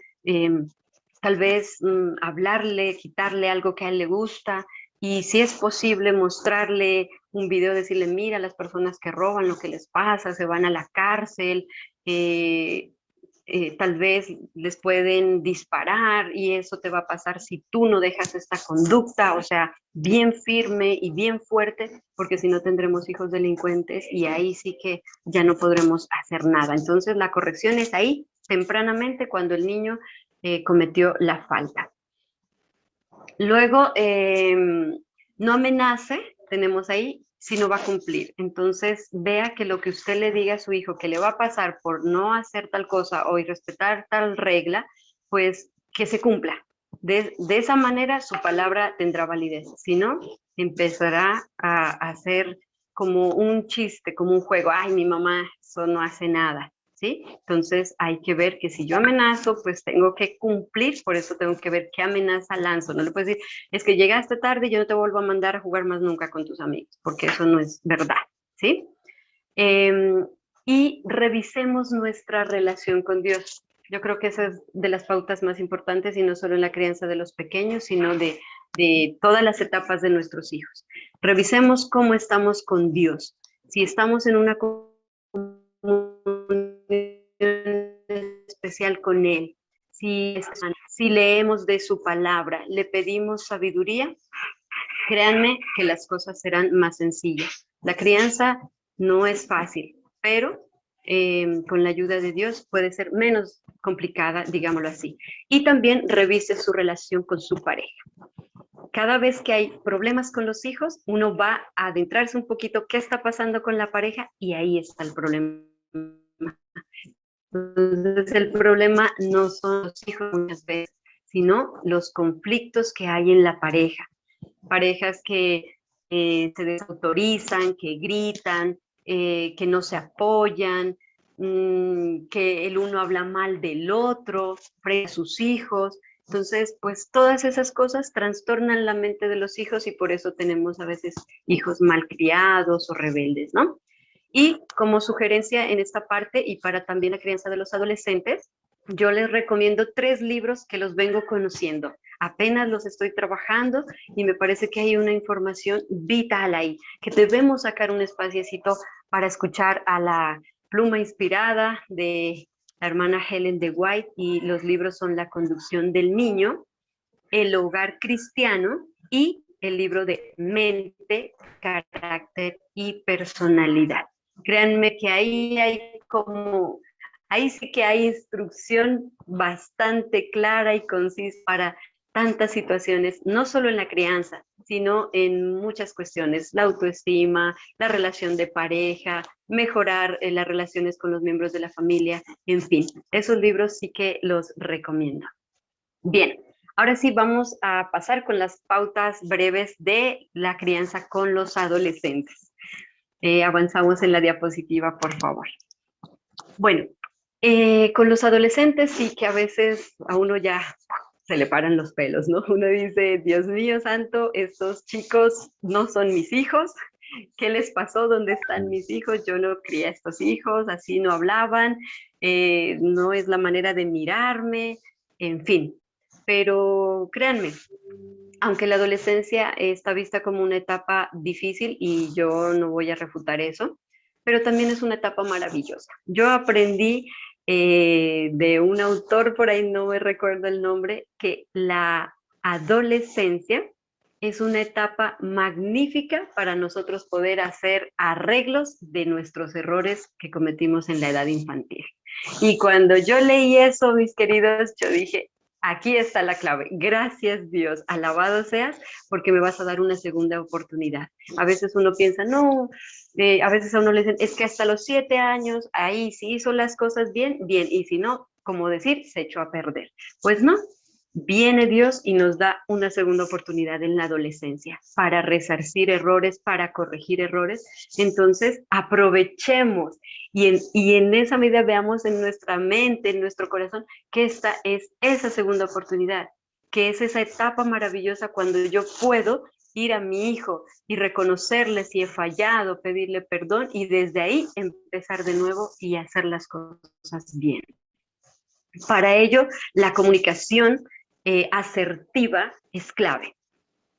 tal vez hablarle, quitarle algo que a él le gusta, y si es posible mostrarle un video, decirle, mira, las personas que roban, lo que les pasa, se van a la cárcel, tal vez les pueden disparar y eso te va a pasar si tú no dejas esta conducta, o sea, bien firme y bien fuerte, porque si no tendremos hijos delincuentes y ahí sí que ya no podremos hacer nada. Entonces la corrección es ahí, tempranamente, cuando el niño cometió la falta. Luego, no amenace, tenemos ahí, si no va a cumplir. Entonces, vea que lo que usted le diga a su hijo que le va a pasar por no hacer tal cosa o irrespetar tal regla, pues que se cumpla. De esa manera su palabra tendrá validez. Si no, empezará a hacer como un chiste, como un juego. Ay, mi mamá, eso no hace nada. ¿Sí? Entonces hay que ver que si yo amenazo, pues tengo que cumplir, por eso tengo que ver qué amenaza lanzo. No le puedo decir, es que llegaste tarde y yo no te vuelvo a mandar a jugar más nunca con tus amigos, porque eso no es verdad, ¿sí? Y revisemos nuestra relación con Dios. Yo creo que esa es de las pautas más importantes, y no solo en la crianza de los pequeños, sino de todas las etapas de nuestros hijos. Revisemos cómo estamos con Dios. Si estamos en una especial con Él, si leemos de su palabra, le pedimos sabiduría, créanme que las cosas serán más sencillas. La crianza no es fácil, pero con la ayuda de Dios puede ser menos complicada, digámoslo así. Y también revise su relación con su pareja. Cada vez que hay problemas con los hijos, uno va a adentrarse un poquito qué está pasando con la pareja y ahí está el problema. Entonces el problema no son los hijos muchas veces, sino los conflictos que hay en la pareja. Parejas que se desautorizan, que gritan, que no se apoyan, que el uno habla mal del otro frente a sus hijos. Entonces, pues todas esas cosas trastornan la mente de los hijos y por eso tenemos a veces hijos malcriados o rebeldes, ¿no? Y como sugerencia en esta parte y para también la crianza de los adolescentes, yo les recomiendo 3 libros que los vengo conociendo. Apenas los estoy trabajando y me parece que hay una información vital ahí, que debemos sacar un espaciecito para escuchar a la pluma inspirada de la hermana Helen de White, y los libros son La conducción del niño, El hogar cristiano y el libro de Mente, Carácter y Personalidad. Créanme que ahí sí que hay instrucción bastante clara y concisa para tantas situaciones, no solo en la crianza, sino en muchas cuestiones: la autoestima, la relación de pareja, mejorar las relaciones con los miembros de la familia, en fin, esos libros sí que los recomiendo. Bien, ahora sí vamos a pasar con las pautas breves de la crianza con los adolescentes. Avanzamos en la diapositiva, por favor. Bueno, con los adolescentes sí que a veces a uno ya se le paran los pelos, ¿no? Uno dice, Dios mío santo, estos chicos no son mis hijos. ¿Qué les pasó? ¿Dónde están mis hijos? Yo no crié a estos hijos, así no hablaban, no es la manera de mirarme, en fin. Pero créanme, aunque la adolescencia está vista como una etapa difícil, y yo no voy a refutar eso, pero también es una etapa maravillosa. Yo aprendí de un autor, por ahí no me recuerdo el nombre, que la adolescencia es una etapa magnífica para nosotros poder hacer arreglos de nuestros errores que cometimos en la edad infantil. Y cuando yo leí eso, mis queridos, yo dije, aquí está la clave. Gracias, Dios, alabado seas, porque me vas a dar una segunda oportunidad. A veces uno piensa, no, a veces a uno le dicen, es que hasta los 7 años, ahí sí hizo las cosas bien, bien, y si no, como decir, se echó a perder. Pues no, viene Dios y nos da una segunda oportunidad en la adolescencia para resarcir errores, para corregir errores. Entonces, aprovechemos y en esa medida veamos en nuestra mente, en nuestro corazón, que esta es esa segunda oportunidad, que es esa etapa maravillosa cuando yo puedo ir a mi hijo y reconocerle si he fallado, pedirle perdón y desde ahí empezar de nuevo y hacer las cosas bien. Para ello, la comunicación asertiva es clave.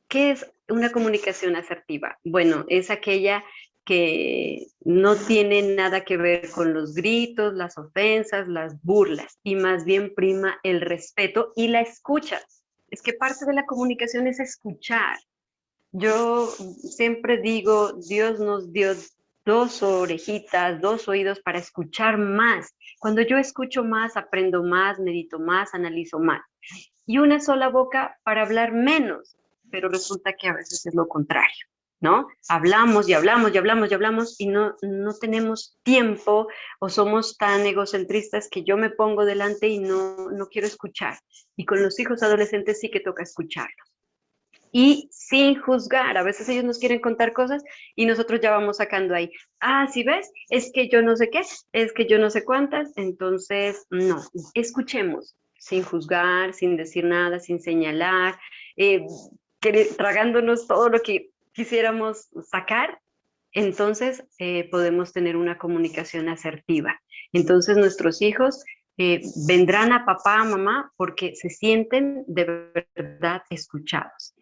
¿Qué es una comunicación asertiva? Bueno, es aquella que no tiene nada que ver con los gritos, las ofensas, las burlas, y más bien prima el respeto y la escucha. Es que parte de la comunicación es escuchar. Yo siempre digo, Dios nos dio 2 orejitas, 2 oídos para escuchar más. Cuando yo escucho más, aprendo más, medito más, analizo más. Y una sola boca para hablar menos, pero resulta que a veces es lo contrario, ¿no? Hablamos y hablamos y hablamos y hablamos y no tenemos tiempo, o somos tan egocentristas que yo me pongo delante y no quiero escuchar. Y con los hijos adolescentes sí que toca escucharlos. Y sin juzgar, a veces ellos nos quieren contar cosas y nosotros ya vamos sacando ahí, ah, ¿sí ves? Es que yo no sé qué, es que yo no sé cuántas. Entonces no, escuchemos, sin juzgar, sin decir nada, sin señalar, tragándonos todo lo que quisiéramos sacar. Entonces podemos tener una comunicación asertiva. Entonces nuestros hijos vendrán a papá, a mamá, porque se sienten de verdad escuchados.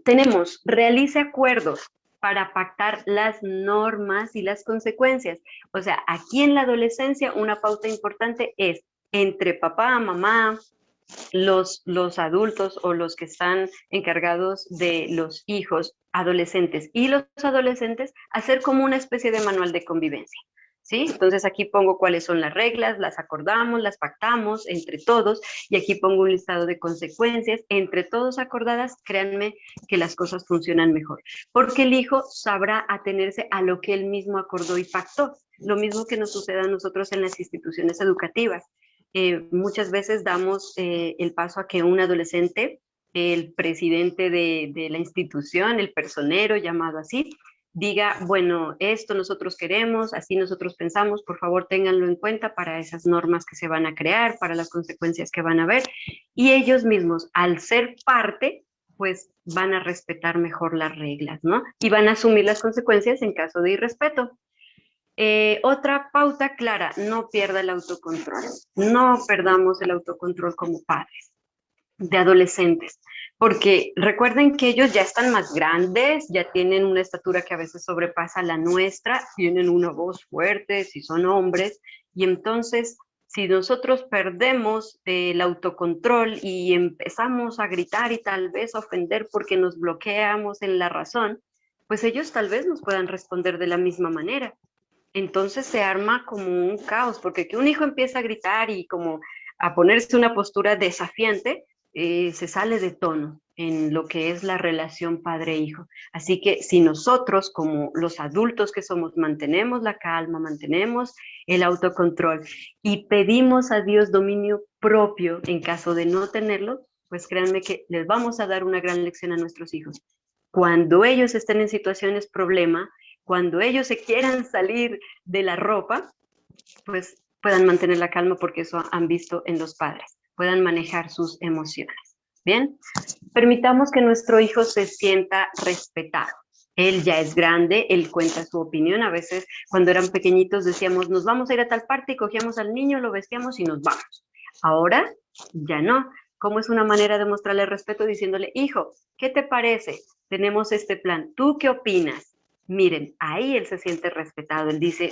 Tenemos, realice acuerdos para pactar las normas y las consecuencias. O sea, aquí en la adolescencia una pauta importante es entre papá, mamá, los adultos o los que están encargados de los hijos adolescentes y los adolescentes, hacer como una especie de manual de convivencia. ¿Sí? Entonces aquí pongo cuáles son las reglas, las acordamos, las pactamos entre todos, y aquí pongo un listado de consecuencias, entre todos acordadas. Créanme que las cosas funcionan mejor, porque el hijo sabrá atenerse a lo que él mismo acordó y pactó. Lo mismo que nos sucede a nosotros en las instituciones educativas. Muchas veces damos el paso a que un adolescente, el presidente de la institución, el personero llamado así, diga, bueno, esto nosotros queremos, así nosotros pensamos, por favor ténganlo en cuenta para esas normas que se van a crear, para las consecuencias que van a haber, y ellos mismos, al ser parte, pues van a respetar mejor las reglas, ¿no? Y van a asumir las consecuencias en caso de irrespeto. Otra pauta clara, no pierda el autocontrol. No perdamos el autocontrol como padres de adolescentes, porque recuerden que ellos ya están más grandes, ya tienen una estatura que a veces sobrepasa la nuestra, tienen una voz fuerte, si son hombres, y entonces si nosotros perdemos el autocontrol y empezamos a gritar y tal vez a ofender porque nos bloqueamos en la razón, pues ellos tal vez nos puedan responder de la misma manera. Entonces se arma como un caos, porque que un hijo empieza a gritar y como a ponerse una postura desafiante, se sale de tono en lo que es la relación padre-hijo. Así que si nosotros, como los adultos que somos, mantenemos la calma, mantenemos el autocontrol y pedimos a Dios dominio propio en caso de no tenerlo, pues créanme que les vamos a dar una gran lección a nuestros hijos. Cuando ellos estén en situaciones problema, cuando ellos se quieran salir de la ropa, pues puedan mantener la calma porque eso han visto en los padres, puedan manejar sus emociones. Bien, permitamos que nuestro hijo se sienta respetado. Él ya es grande, él cuenta su opinión. A veces cuando eran pequeñitos decíamos, nos vamos a ir a tal parte y cogíamos al niño, lo vestíamos y nos vamos. Ahora ya no. ¿Cómo es una manera de mostrarle respeto? Diciéndole, hijo, ¿qué te parece? Tenemos este plan. ¿Tú qué opinas? Miren, ahí él se siente respetado. Él dice,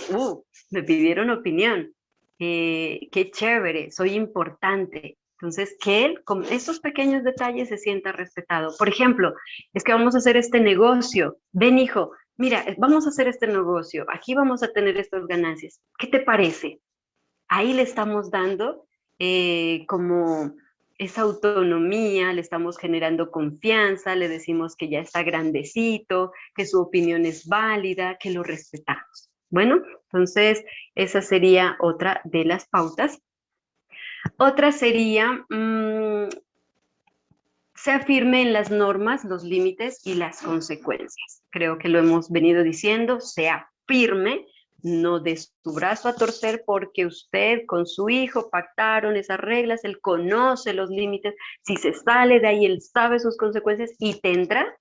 me pidieron opinión. Qué chévere, soy importante. Entonces, que él con estos pequeños detalles se sienta respetado. Por ejemplo, es que vamos a hacer este negocio. Ven, hijo, mira, vamos a hacer este negocio. Aquí vamos a tener estas ganancias. ¿Qué te parece? Ahí le estamos dando como esa autonomía, le estamos generando confianza, le decimos que ya está grandecito, que su opinión es válida, que lo respetamos. Bueno, entonces esa sería otra de las pautas. Otra sería, sea firme en las normas, los límites y las consecuencias. Creo que lo hemos venido diciendo, sea firme, no dé su brazo a torcer porque usted con su hijo pactaron esas reglas, él conoce los límites, si se sale de ahí, él sabe sus consecuencias y tendrá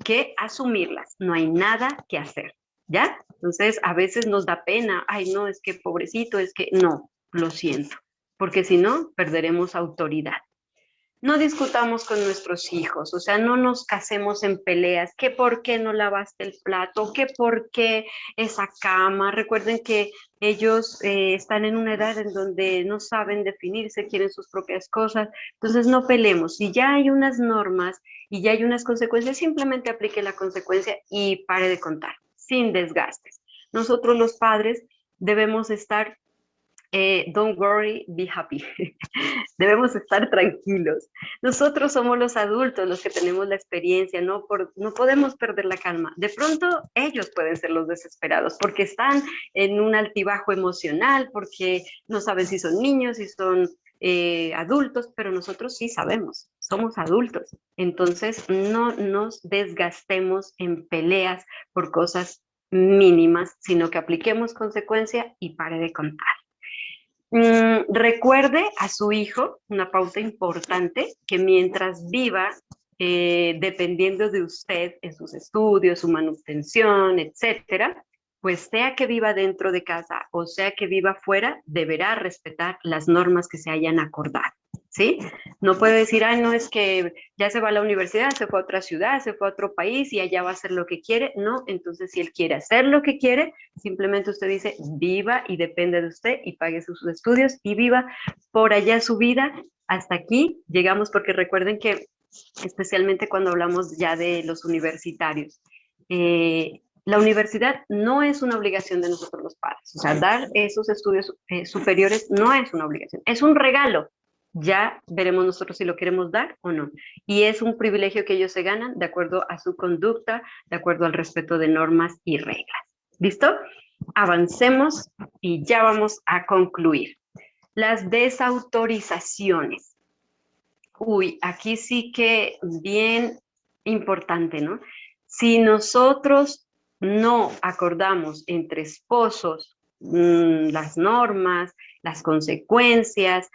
que asumirlas, no hay nada que hacer, ¿ya? Entonces a veces nos da pena, ay no, es que pobrecito, es que no, lo siento, porque si no, perderemos autoridad. No discutamos con nuestros hijos, o sea, no nos casemos en peleas, que por qué no lavaste el plato, que por qué esa cama. Recuerden que ellos están en una edad en donde no saben definirse, quieren sus propias cosas, entonces no peleemos. Si ya hay unas normas y ya hay unas consecuencias, simplemente aplique la consecuencia y pare de contar, sin desgastes. Nosotros los padres debemos estar don't worry, be happy. Debemos estar tranquilos. Nosotros somos los adultos los que tenemos la experiencia, no podemos perder la calma. De pronto ellos pueden ser los desesperados porque están en un altibajo emocional, porque no saben si son niños, si son adultos, pero nosotros sí sabemos, somos adultos. Entonces no nos desgastemos en peleas por cosas mínimas, sino que apliquemos consecuencia y pare de contar. Recuerde a su hijo, una pauta importante, que mientras viva, dependiendo de usted en sus estudios, su manutención, etcétera, pues sea que viva dentro de casa o sea que viva fuera, deberá respetar las normas que se hayan acordado, ¿sí? No puede decir, ay, no, es que ya se va a la universidad, se fue a otra ciudad, se fue a otro país y allá va a hacer lo que quiere. No, entonces si él quiere hacer lo que quiere, simplemente usted dice, viva y depende de usted y pague sus estudios y viva por allá su vida. Hasta aquí llegamos porque recuerden que, especialmente cuando hablamos ya de los universitarios, la universidad no es una obligación de nosotros los padres. O sea, dar esos estudios superiores no es una obligación, es un regalo. Ya veremos nosotros si lo queremos dar o no. Y es un privilegio que ellos se ganan de acuerdo a su conducta, de acuerdo al respeto de normas y reglas. ¿Listo? Avancemos y ya vamos a concluir. Las desautorizaciones. Uy, aquí sí que bien importante, ¿no? Si nosotros no acordamos entre esposos las normas, las consecuencias,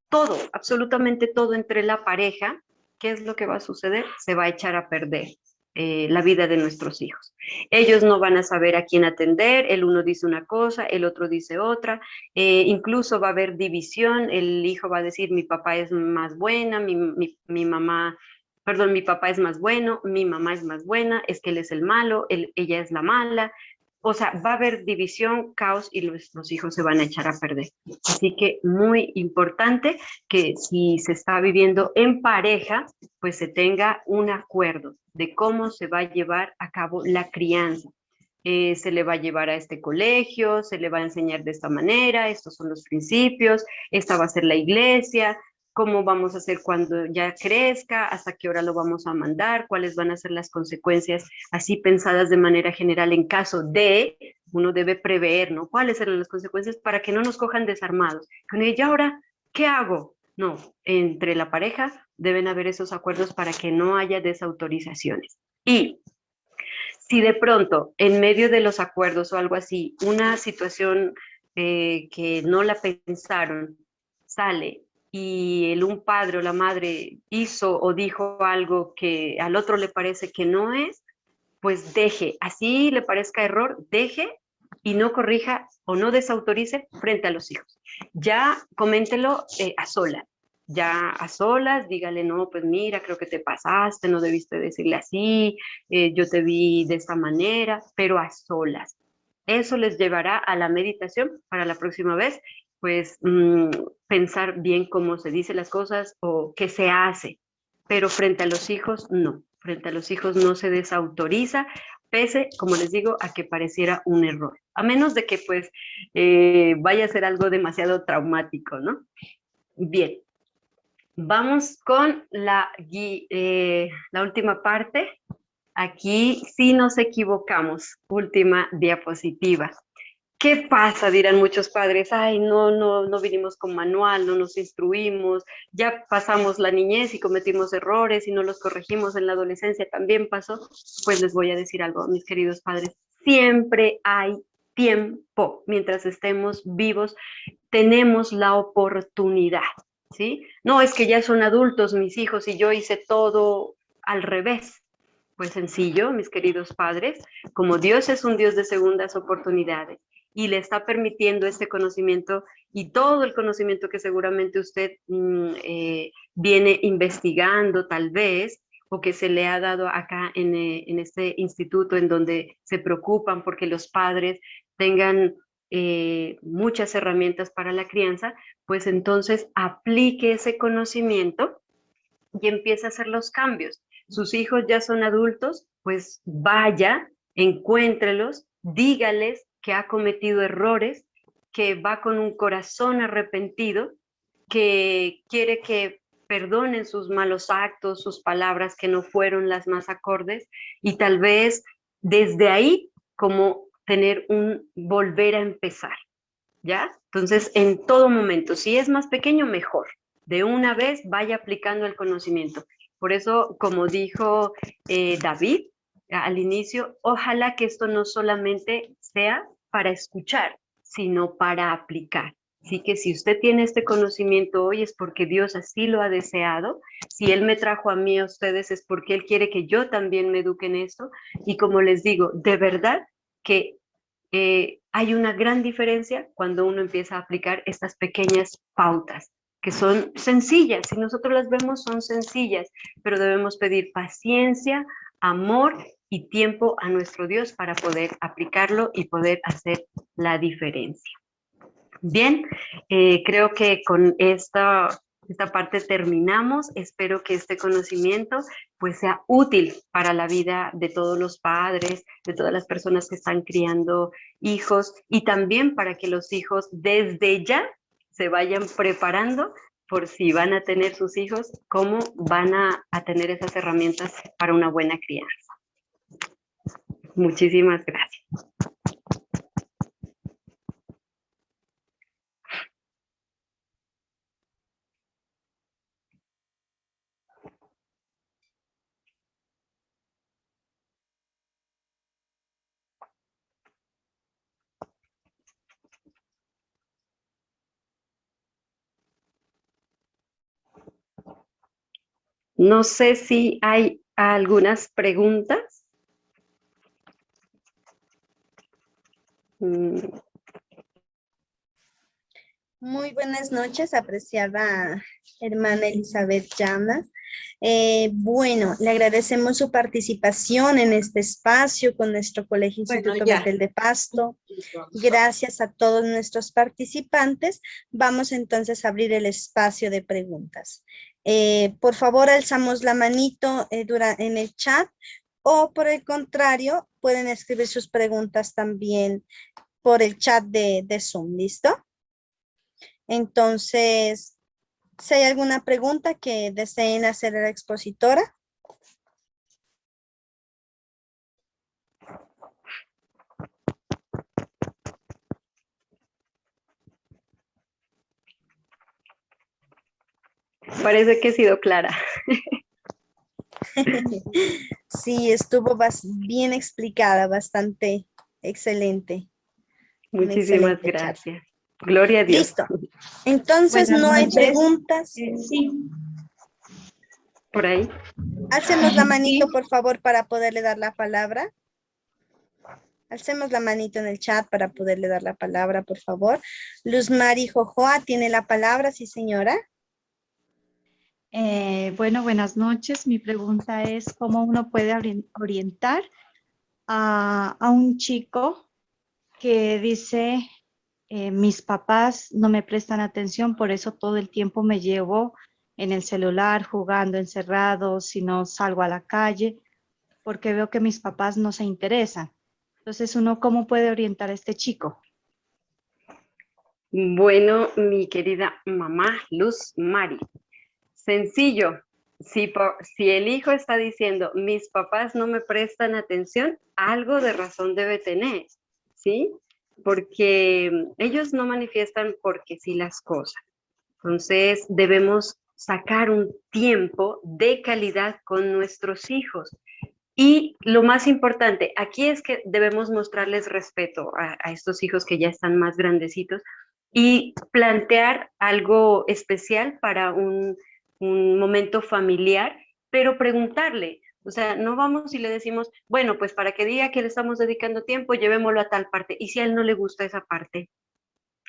todo, absolutamente todo entre la pareja, ¿qué es lo que va a suceder? Se va a echar a perder. la vida de nuestros hijos. Ellos no van a saber a quién atender, el uno dice una cosa, el otro dice otra, incluso va a haber división, el hijo va a decir mi papá es más buena, mi mamá, perdón, mi papá es más bueno, mi mamá es más buena, es que él es el malo, ella es la mala. O sea, va a haber división, caos y los hijos se van a echar a perder. Así que muy importante que si se está viviendo en pareja, pues se tenga un acuerdo de cómo se va a llevar a cabo la crianza. Se le va a llevar a este colegio, se le va a enseñar de esta manera, estos son los principios, esta va a ser la iglesia, cómo vamos a hacer cuando ya crezca, hasta qué hora lo vamos a mandar, cuáles van a ser las consecuencias así pensadas de manera general en caso de, uno debe prever, ¿no? ¿Cuáles serán las consecuencias para que no nos cojan desarmados? Que uno diga, ¿y ahora qué hago? No, entre la pareja deben haber esos acuerdos para que no haya desautorizaciones. Y si de pronto, en medio de los acuerdos o algo así, una situación que no la pensaron sale y un padre o la madre hizo o dijo algo que al otro le parece que no es, pues deje, así le parezca error, deje y no corrija o no desautorice frente a los hijos. Ya coméntelo a solas. Ya a solas, dígale, no, pues mira, creo que te pasaste, no debiste decirle así, yo te vi de esta manera, pero a solas. Eso les llevará a la meditación para la próxima vez, pues pensar bien cómo se dice las cosas o qué se hace, pero frente a los hijos no, frente a los hijos no se desautoriza, pese, como les digo, a que pareciera un error, a menos de que pues vaya a ser algo demasiado traumático, ¿no? Bien, vamos con la última parte. Aquí sí nos equivocamos. Última diapositiva. ¿Qué pasa? Dirán muchos padres. Ay, no vinimos con manual, no nos instruimos, ya pasamos la niñez y cometimos errores y no los corregimos en la adolescencia, también pasó. Pues les voy a decir algo, mis queridos padres. Siempre hay tiempo. Mientras estemos vivos, tenemos la oportunidad, ¿sí? No es que ya son adultos mis hijos y yo hice todo al revés. Pues sencillo, mis queridos padres, como Dios es un Dios de segundas oportunidades y le está permitiendo este conocimiento y todo el conocimiento que seguramente usted viene investigando tal vez, o que se le ha dado acá en este instituto en donde se preocupan porque los padres tengan muchas herramientas para la crianza, pues entonces aplique ese conocimiento y empieza a hacer los cambios. Sus hijos ya son adultos, pues vaya, encuéntrelos, dígales que ha cometido errores, que va con un corazón arrepentido, que quiere que perdonen sus malos actos, sus palabras que no fueron las más acordes, y tal vez desde ahí como tener un volver a empezar, ¿ya? Entonces, en todo momento, si es más pequeño, mejor. De una vez vaya aplicando el conocimiento. Por eso, como dijo David al inicio, ojalá que esto no solamente sea para escuchar, sino para aplicar. Así que si usted tiene este conocimiento hoy es porque Dios así lo ha deseado. Si Él me trajo a mí a ustedes es porque Él quiere que yo también me eduque en esto. Y como les digo, de verdad que hay una gran diferencia cuando uno empieza a aplicar estas pequeñas pautas, que son sencillas. Si nosotros las vemos, son sencillas, pero debemos pedir paciencia, amor y tiempo a nuestro Dios para poder aplicarlo y poder hacer la diferencia. Bien, creo que con esta parte terminamos. Espero que este conocimiento pues sea útil para la vida de todos los padres, de todas las personas que están criando hijos y también para que los hijos desde ya se vayan preparando por si van a tener sus hijos, cómo van a tener esas herramientas para una buena crianza. Muchísimas gracias. No sé si hay algunas preguntas. Buenas noches, apreciada hermana Elizabeth Llamas. Bueno, le agradecemos su participación en este espacio con nuestro Colegio Bueno, Instituto ya. Betel de Pasto. Gracias a todos nuestros participantes. Vamos entonces a abrir el espacio de preguntas. Por favor, alzamos la manito en el chat o por el contrario, pueden escribir sus preguntas también por el chat de Zoom, ¿listo? Entonces, si hay alguna pregunta que deseen hacer a la expositora. Parece que he sido clara. Sí, estuvo bien explicada, bastante excelente. Una Muchísimas excelente charla. gracias. Gloria a Dios. Listo. Entonces, Buenas no hay noches. preguntas. Sí, Por ahí. Alcemos la sí. manito, por favor, para poderle dar la palabra. Alcemos la manito en el chat para poderle dar la palabra, por favor. Luz Mari Jojoa tiene la palabra, sí, señora. Bueno, buenas noches. Mi pregunta es cómo uno puede orientar a un chico que dice, mis papás no me prestan atención, por eso todo el tiempo me llevo en el celular, jugando encerrado, si no salgo a la calle, porque veo que mis papás no se interesan. Entonces, ¿uno cómo puede orientar a este chico? Bueno, mi querida mamá, Luz Mari. Sencillo. Si el hijo está diciendo, mis papás no me prestan atención, algo de razón debe tener, ¿sí? Porque ellos no manifiestan porque sí las cosas. Entonces, debemos sacar un tiempo de calidad con nuestros hijos. Y lo más importante, aquí es que debemos mostrarles respeto a estos hijos que ya están más grandecitos y plantear algo especial para un momento familiar, pero preguntarle, o sea, no vamos y le decimos, bueno, pues para que diga que le estamos dedicando tiempo, llevémoslo a tal parte. ¿Y si a él no le gusta esa parte?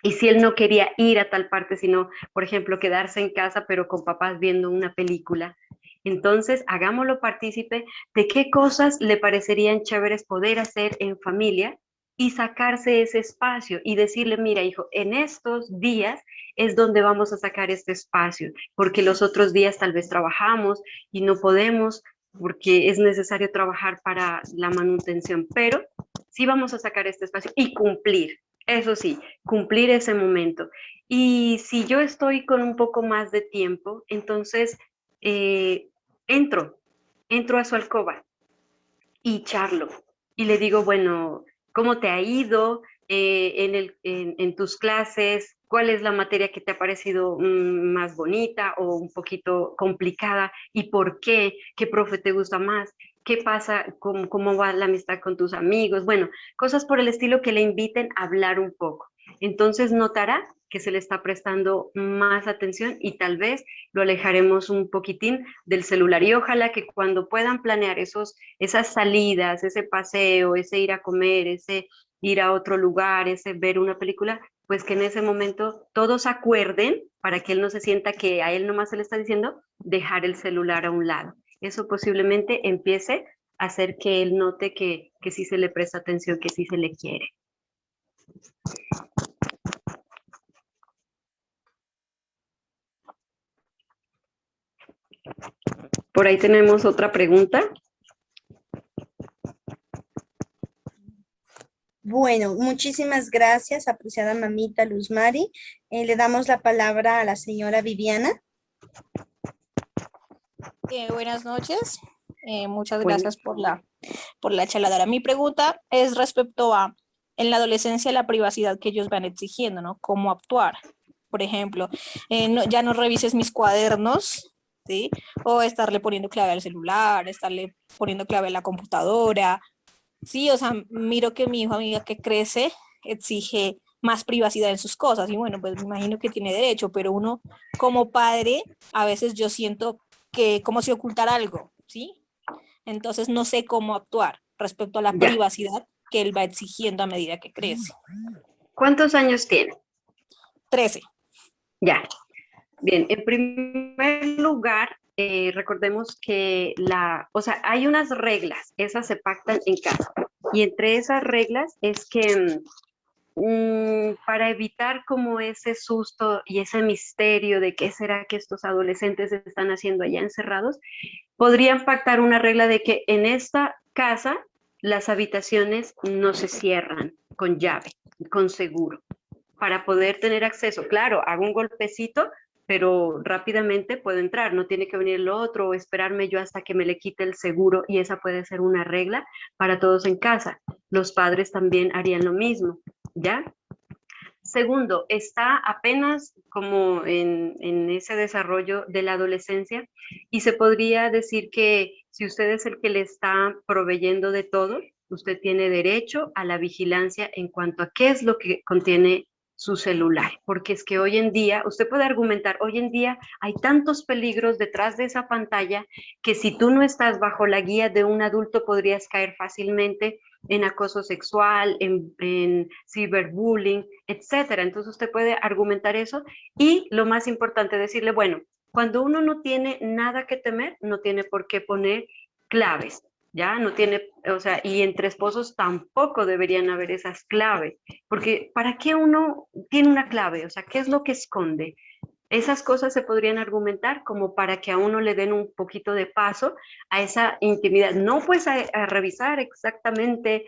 Y si él no quería ir a tal parte, sino, por ejemplo, quedarse en casa, pero con papás viendo una película, entonces hagámoslo partícipe de qué cosas le parecerían chéveres poder hacer en familia y sacarse ese espacio y decirle, mira, hijo, en estos días es donde vamos a sacar este espacio, porque los otros días tal vez trabajamos y no podemos porque es necesario trabajar para la manutención, pero sí vamos a sacar este espacio y cumplir. Eso sí, cumplir ese momento. Y si yo estoy con un poco más de tiempo, entonces eh, entro, entro a su alcoba y charlo. Y le digo, bueno, ¿cómo te ha ido en tus clases? ¿Cuál es la materia que te ha parecido más bonita o un poquito complicada? ¿Y por qué? ¿Qué profe te gusta más? ¿Qué pasa? ¿Cómo va la amistad con tus amigos? Bueno, cosas por el estilo que le inviten a hablar un poco. Entonces notará que se le está prestando más atención y tal vez lo alejaremos un poquitín del celular. Y ojalá que cuando puedan planear esas salidas, ese paseo, ese ir a comer, ese ir a otro lugar, ese ver una película, pues que en ese momento todos acuerden para que él no se sienta que a él nomás se le está diciendo dejar el celular a un lado. Eso posiblemente empiece a hacer que él note que sí se le presta atención, que sí se le quiere. Por ahí tenemos otra pregunta. Bueno, muchísimas gracias, apreciada mamita Luz Mari. Le damos la palabra a la señora Viviana. Buenas noches. Muchas Bueno, gracias por la charladora. Mi pregunta es respecto a, en la adolescencia, la privacidad que ellos van exigiendo, ¿no? Cómo actuar. Por ejemplo, ya no revises mis cuadernos, ¿sí? O estarle poniendo clave al celular, estarle poniendo clave a la computadora. Sí, o sea, miro que mi hijo, amiga que crece, exige más privacidad en sus cosas. Y bueno, pues me imagino que tiene derecho, pero uno como padre, a veces yo siento que como si ocultar algo, ¿sí? Entonces no sé cómo actuar respecto a la ya. privacidad que él va exigiendo a medida que crece. ¿Cuántos años tiene? 13. Ya. Bien, en primer lugar, recordemos que o sea, hay unas reglas, esas se pactan en casa. Y entre esas reglas es que para evitar como ese susto y ese misterio de qué será que estos adolescentes están haciendo allá encerrados, podrían pactar una regla de que en esta casa las habitaciones no se cierran con llave, con seguro, para poder tener acceso. Claro, hago un golpecito, pero rápidamente puedo entrar, no tiene que venir el otro o esperarme yo hasta que me le quite el seguro, y esa puede ser una regla para todos en casa. Los padres también harían lo mismo, ¿ya? Segundo, está apenas como en ese desarrollo de la adolescencia, y se podría decir que si usted es el que le está proveyendo de todo, usted tiene derecho a la vigilancia en cuanto a qué es lo que contiene su celular, porque es que hoy en día, usted puede argumentar, hoy en día hay tantos peligros detrás de esa pantalla que si tú no estás bajo la guía de un adulto podrías caer fácilmente en acoso sexual, en ciberbullying, etcétera. Entonces usted puede argumentar eso, y lo más importante, decirle, bueno, cuando uno no tiene nada que temer, no tiene por qué poner claves, ¿ya? No tiene, o sea, y entre esposos tampoco deberían haber esas claves, porque ¿para qué uno tiene una clave? O sea, ¿qué es lo que esconde? Esas cosas se podrían argumentar como para que a uno le den un poquito de paso a esa intimidad. No pues a revisar exactamente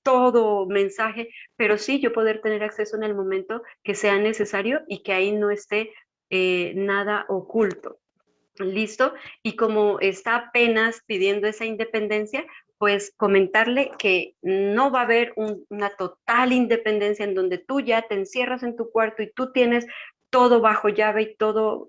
todo mensaje, pero sí yo poder tener acceso en el momento que sea necesario y que ahí no esté nada oculto. ¿Listo? Y como está apenas pidiendo esa independencia, pues comentarle que no va a haber una total independencia en donde tú ya te encierras en tu cuarto y tú tienes todo bajo llave y todo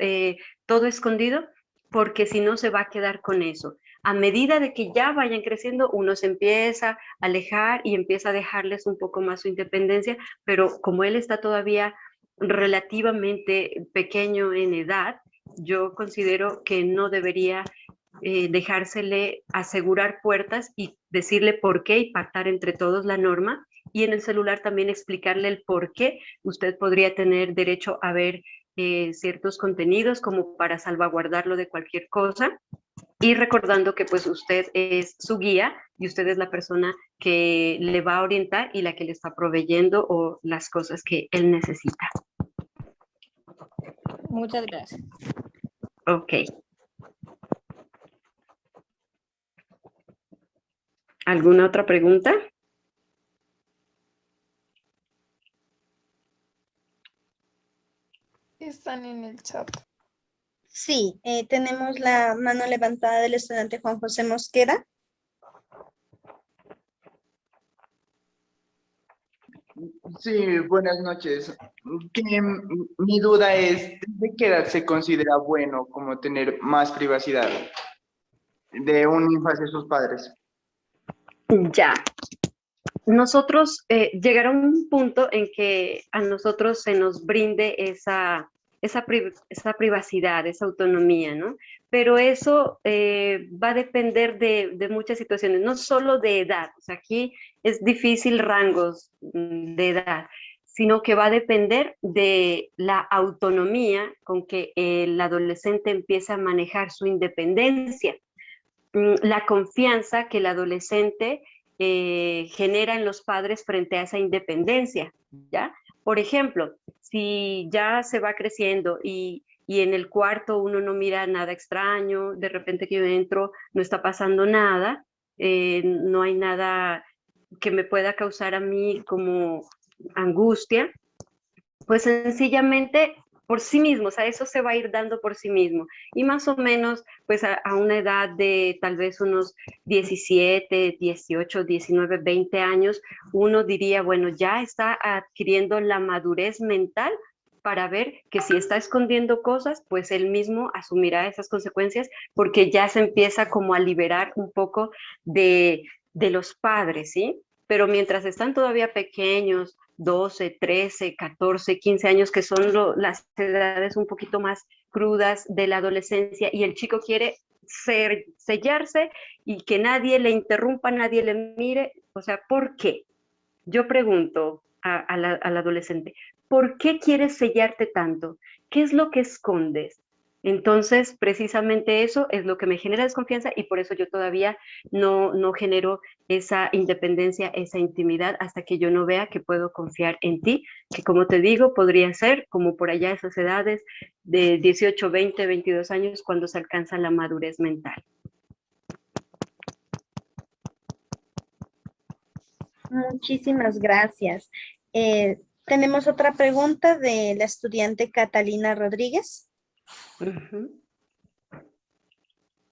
escondido, porque si no se va a quedar con eso. A medida de que ya vayan creciendo, uno se empieza a alejar y empieza a dejarles un poco más su independencia, pero como él está todavía relativamente pequeño en edad, yo considero que no debería dejársele asegurar puertas y decirle por qué y pactar entre todos la norma, y en el celular también explicarle el por qué usted podría tener derecho a ver ciertos contenidos como para salvaguardarlo de cualquier cosa, y recordando que pues usted es su guía y usted es la persona que le va a orientar y la que le está proveyendo o las cosas que él necesita. Muchas gracias. Ok. ¿Alguna otra pregunta? Están en el chat. Sí, tenemos la mano levantada del estudiante Juan José Mosquera. Sí, buenas noches. Mi duda es, ¿desde qué edad se considera bueno como tener más privacidad de un hijo hacia sus padres? Ya. Nosotros llegar a un punto en que a nosotros se nos brinde esa privacidad, esa autonomía, ¿no? Pero eso va a depender de muchas situaciones, no solo de edad. O sea, aquí es difícil rangos de edad, sino que va a depender de la autonomía con que el adolescente empieza a manejar su independencia, la confianza que el adolescente genera en los padres frente a esa independencia, ¿ya? Por ejemplo, si ya se va creciendo y en el cuarto uno no mira nada extraño, de repente que yo entro, no está pasando nada, no hay nada que me pueda causar a mí como angustia, pues sencillamente por sí mismo, o sea, eso se va a ir dando por sí mismo. Y más o menos, pues a una edad de tal vez unos 17, 18, 19, 20 años, uno diría, bueno, ya está adquiriendo la madurez mental para ver que si está escondiendo cosas, pues él mismo asumirá esas consecuencias, porque ya se empieza como a liberar un poco de los padres, ¿sí? Pero mientras están todavía pequeños, 12, 13, 14, 15 años, que son las edades un poquito más crudas de la adolescencia, y el chico quiere sellarse y que nadie le interrumpa, nadie le mire. O sea, ¿por qué? Yo pregunto al adolescente, ¿por qué quieres sellarte tanto? ¿Qué es lo que escondes? Entonces, precisamente eso es lo que me genera desconfianza y por eso yo todavía no genero esa independencia, esa intimidad, hasta que yo no vea que puedo confiar en ti, que como te digo, podría ser como por allá esas edades de 18, 20, 22 años, cuando se alcanza la madurez mental. Muchísimas gracias. Tenemos otra pregunta de la estudiante Catalina Rodríguez.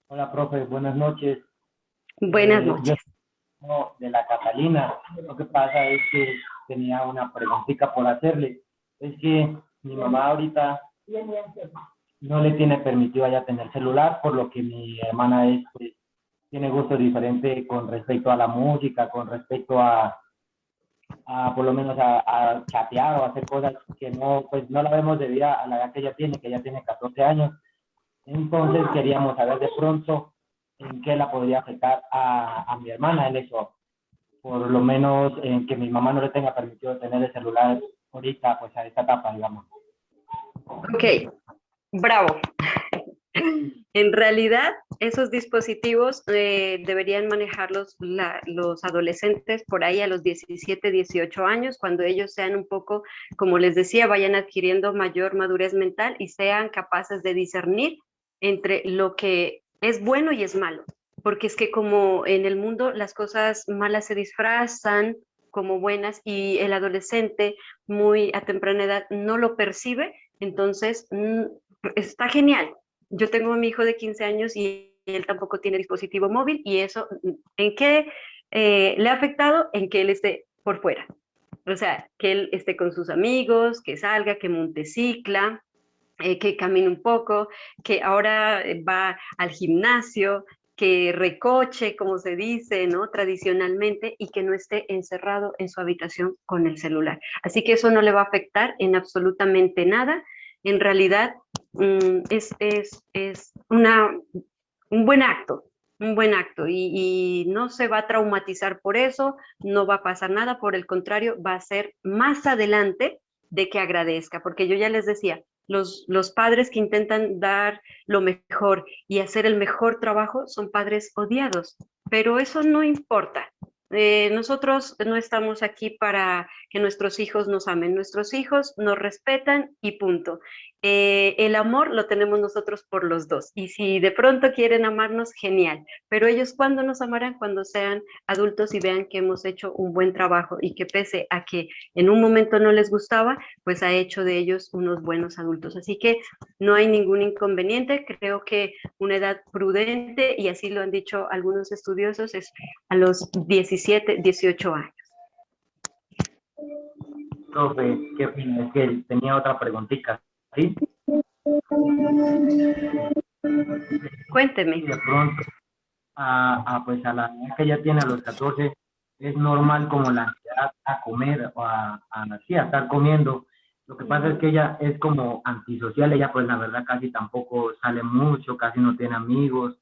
Hola, profe, buenas noches. Buenas noches. Yo de la Catalina. Lo que pasa es que tenía una preguntita por hacerle. Es que mi mamá ahorita no le tiene permitido ya tener celular, por lo que mi hermana pues, tiene gustos diferentes con respecto a la música, con respecto a por lo menos a chatear o hacer cosas que no, pues no la vemos debido a la edad que ella tiene 14 años. Entonces queríamos saber de pronto en qué la podría afectar a mi hermana el hecho, por lo menos en que mi mamá no le tenga permitido tener el celular ahorita, pues a esta etapa, digamos. Ok, bravo. En realidad, esos dispositivos deberían manejarlos los adolescentes por ahí a los 17, 18 años, cuando ellos sean un poco, como les decía, vayan adquiriendo mayor madurez mental y sean capaces de discernir entre lo que es bueno y es malo. Porque es que como en el mundo las cosas malas se disfrazan como buenas y el adolescente muy a temprana edad no lo percibe, entonces está genial. Yo tengo a mi hijo de 15 años y él tampoco tiene dispositivo móvil y eso, ¿en qué le ha afectado? En que él esté por fuera. O sea, que él esté con sus amigos, que salga, que monte cicla, que camine un poco, que ahora va al gimnasio, que recoche, como se dice, ¿no? Tradicionalmente, y que no esté encerrado en su habitación con el celular. Así que eso no le va a afectar en absolutamente nada. En realidad, es un buen acto y no se va a traumatizar por eso, no va a pasar nada, por el contrario, va a ser más adelante de que agradezca, porque yo ya les decía, los padres que intentan dar lo mejor y hacer el mejor trabajo son padres odiados, pero eso no importa. Nosotros no estamos aquí para que nuestros hijos nos amen, nuestros hijos nos respetan y punto. El amor lo tenemos nosotros por los dos y si de pronto quieren amarnos, genial, pero ellos ¿cuándo nos amarán? Cuando sean adultos y vean que hemos hecho un buen trabajo y que pese a que en un momento no les gustaba, pues ha hecho de ellos unos buenos adultos. Así que no hay ningún inconveniente, creo que una edad prudente, y así lo han dicho algunos estudiosos, es a los 17, 18 años. Profe, ¿qué opina? Es que tenía otra preguntita, ¿sí? Cuénteme. Y de pronto, pues a la edad que ella tiene, a los 14, es normal como la ansiedad a comer o sí, a estar comiendo. Lo que pasa es que ella es como antisocial, ella pues la verdad casi tampoco sale mucho, casi no tiene amigos,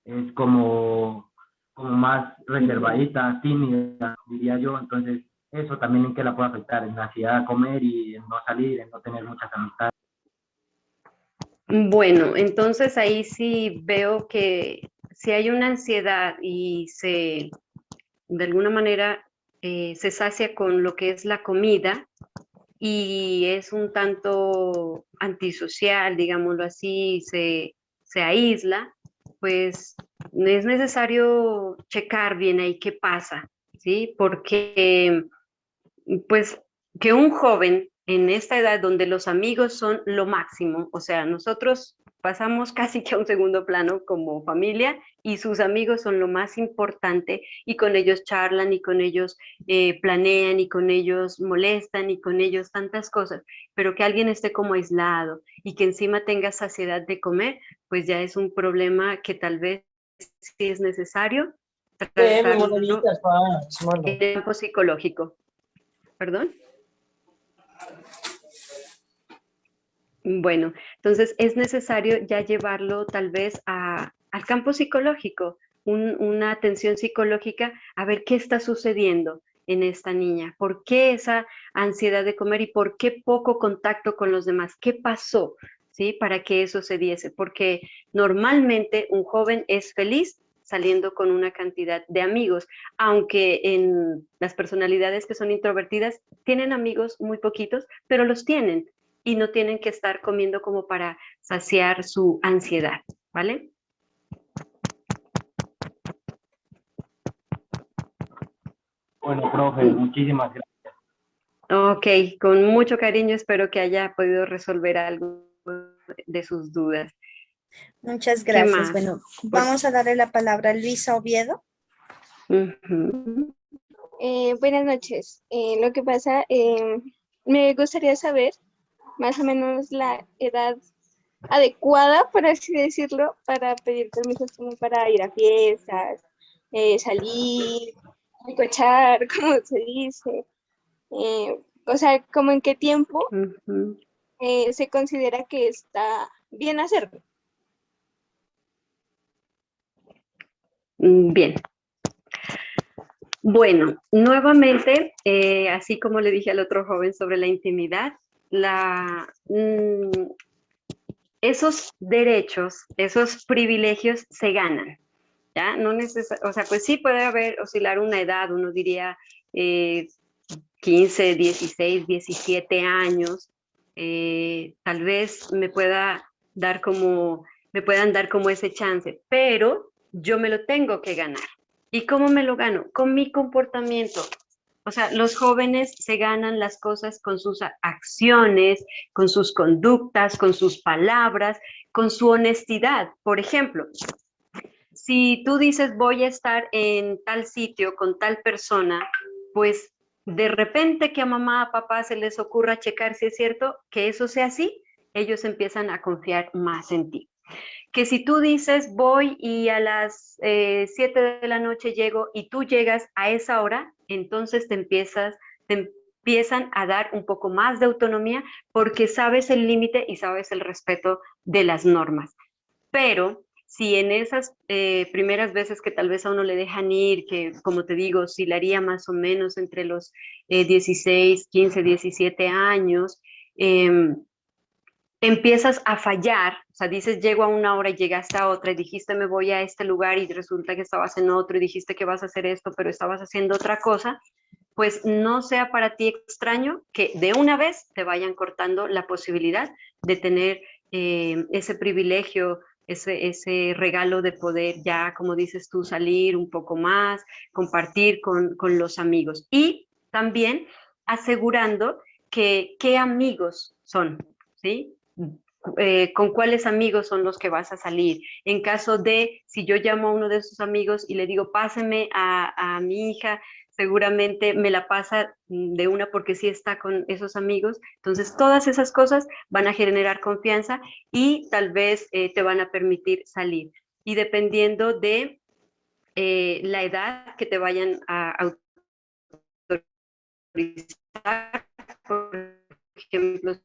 es como más reservadita, tímida, diría yo. Entonces eso también en qué la puede afectar, en la ansiedad a comer y en no salir, en no tener muchas amistades. Bueno, entonces ahí sí veo que si hay una ansiedad y de alguna manera se sacia con lo que es la comida y es un tanto antisocial, digámoslo así, se aísla, pues es necesario checar bien ahí qué pasa, ¿sí? Porque pues que un joven en esta edad donde los amigos son lo máximo, o sea, nosotros pasamos casi que a un segundo plano como familia y sus amigos son lo más importante y con ellos charlan y con ellos planean y con ellos molestan y con ellos tantas cosas, pero que alguien esté como aislado y que encima tenga saciedad de comer, pues ya es un problema que tal vez sí es necesario tratarlo en el campo psicológico. ¿Perdón? Bueno, entonces es necesario ya llevarlo tal vez al campo psicológico, una atención psicológica, a ver qué está sucediendo, en esta niña? ¿Por qué esa ansiedad de comer y por qué poco contacto con los demás? ¿Qué pasó? ¿Sí? Para que eso se diese. Porque normalmente un joven es feliz saliendo con una cantidad de amigos, aunque en las personalidades que son introvertidas tienen amigos muy poquitos, pero los tienen y no tienen que estar comiendo como para saciar su ansiedad, ¿vale? Bueno, profe, muchísimas gracias. Ok, con mucho cariño, espero que haya podido resolver algo de sus dudas. Muchas ¿Qué gracias. más? Bueno, vamos a darle la palabra a Luisa Oviedo. Ujú. Buenas noches. Lo que pasa, me gustaría saber más o menos la edad adecuada, por así decirlo, para pedir permisos como para ir a fiestas, salir, cochar, como se dice. O sea, como en qué tiempo Ujú. se considera que está bien hacerlo. Bien. Bueno, nuevamente, así como le dije al otro joven sobre la intimidad, esos derechos, esos privilegios se ganan, ¿ya? No o sea, pues sí puede haber, oscilar una edad, uno diría 15, 16, 17 años, tal vez me puedan dar como ese chance, pero yo me lo tengo que ganar. ¿Y cómo me lo gano? Con mi comportamiento. O sea, los jóvenes se ganan las cosas con sus acciones, con sus conductas, con sus palabras, con su honestidad. Por ejemplo, si tú dices voy a estar en tal sitio con tal persona, pues de repente que a mamá, a papá se les ocurra checar si es cierto que eso sea así, ellos empiezan a confiar más en ti. Que si tú dices voy y a las 7 de la noche llego y tú llegas a esa hora, entonces te empiezan a dar un poco más de autonomía porque sabes el límite y sabes el respeto de las normas. Pero si en esas primeras veces que tal vez a uno le dejan ir, que como te digo, oscilaría más o menos entre los 16, 15, 17 años, empiezas a fallar, o sea, dices llego a una hora y llegaste a otra y dijiste me voy a este lugar y resulta que estabas en otro y dijiste que vas a hacer esto, pero estabas haciendo otra cosa, pues no sea para ti extraño que de una vez te vayan cortando la posibilidad de tener ese privilegio, ese regalo de poder ya, como dices tú, salir un poco más, compartir con los amigos y también asegurando que qué amigos son, ¿sí? Con cuáles amigos son los que vas a salir. En caso de, si yo llamo a uno de sus amigos y le digo, páseme a mi hija, seguramente me la pasa de una porque sí está con esos amigos. Entonces, todas esas cosas van a generar confianza y tal vez te van a permitir salir. Y dependiendo de la edad que te vayan a autorizar, por ejemplo,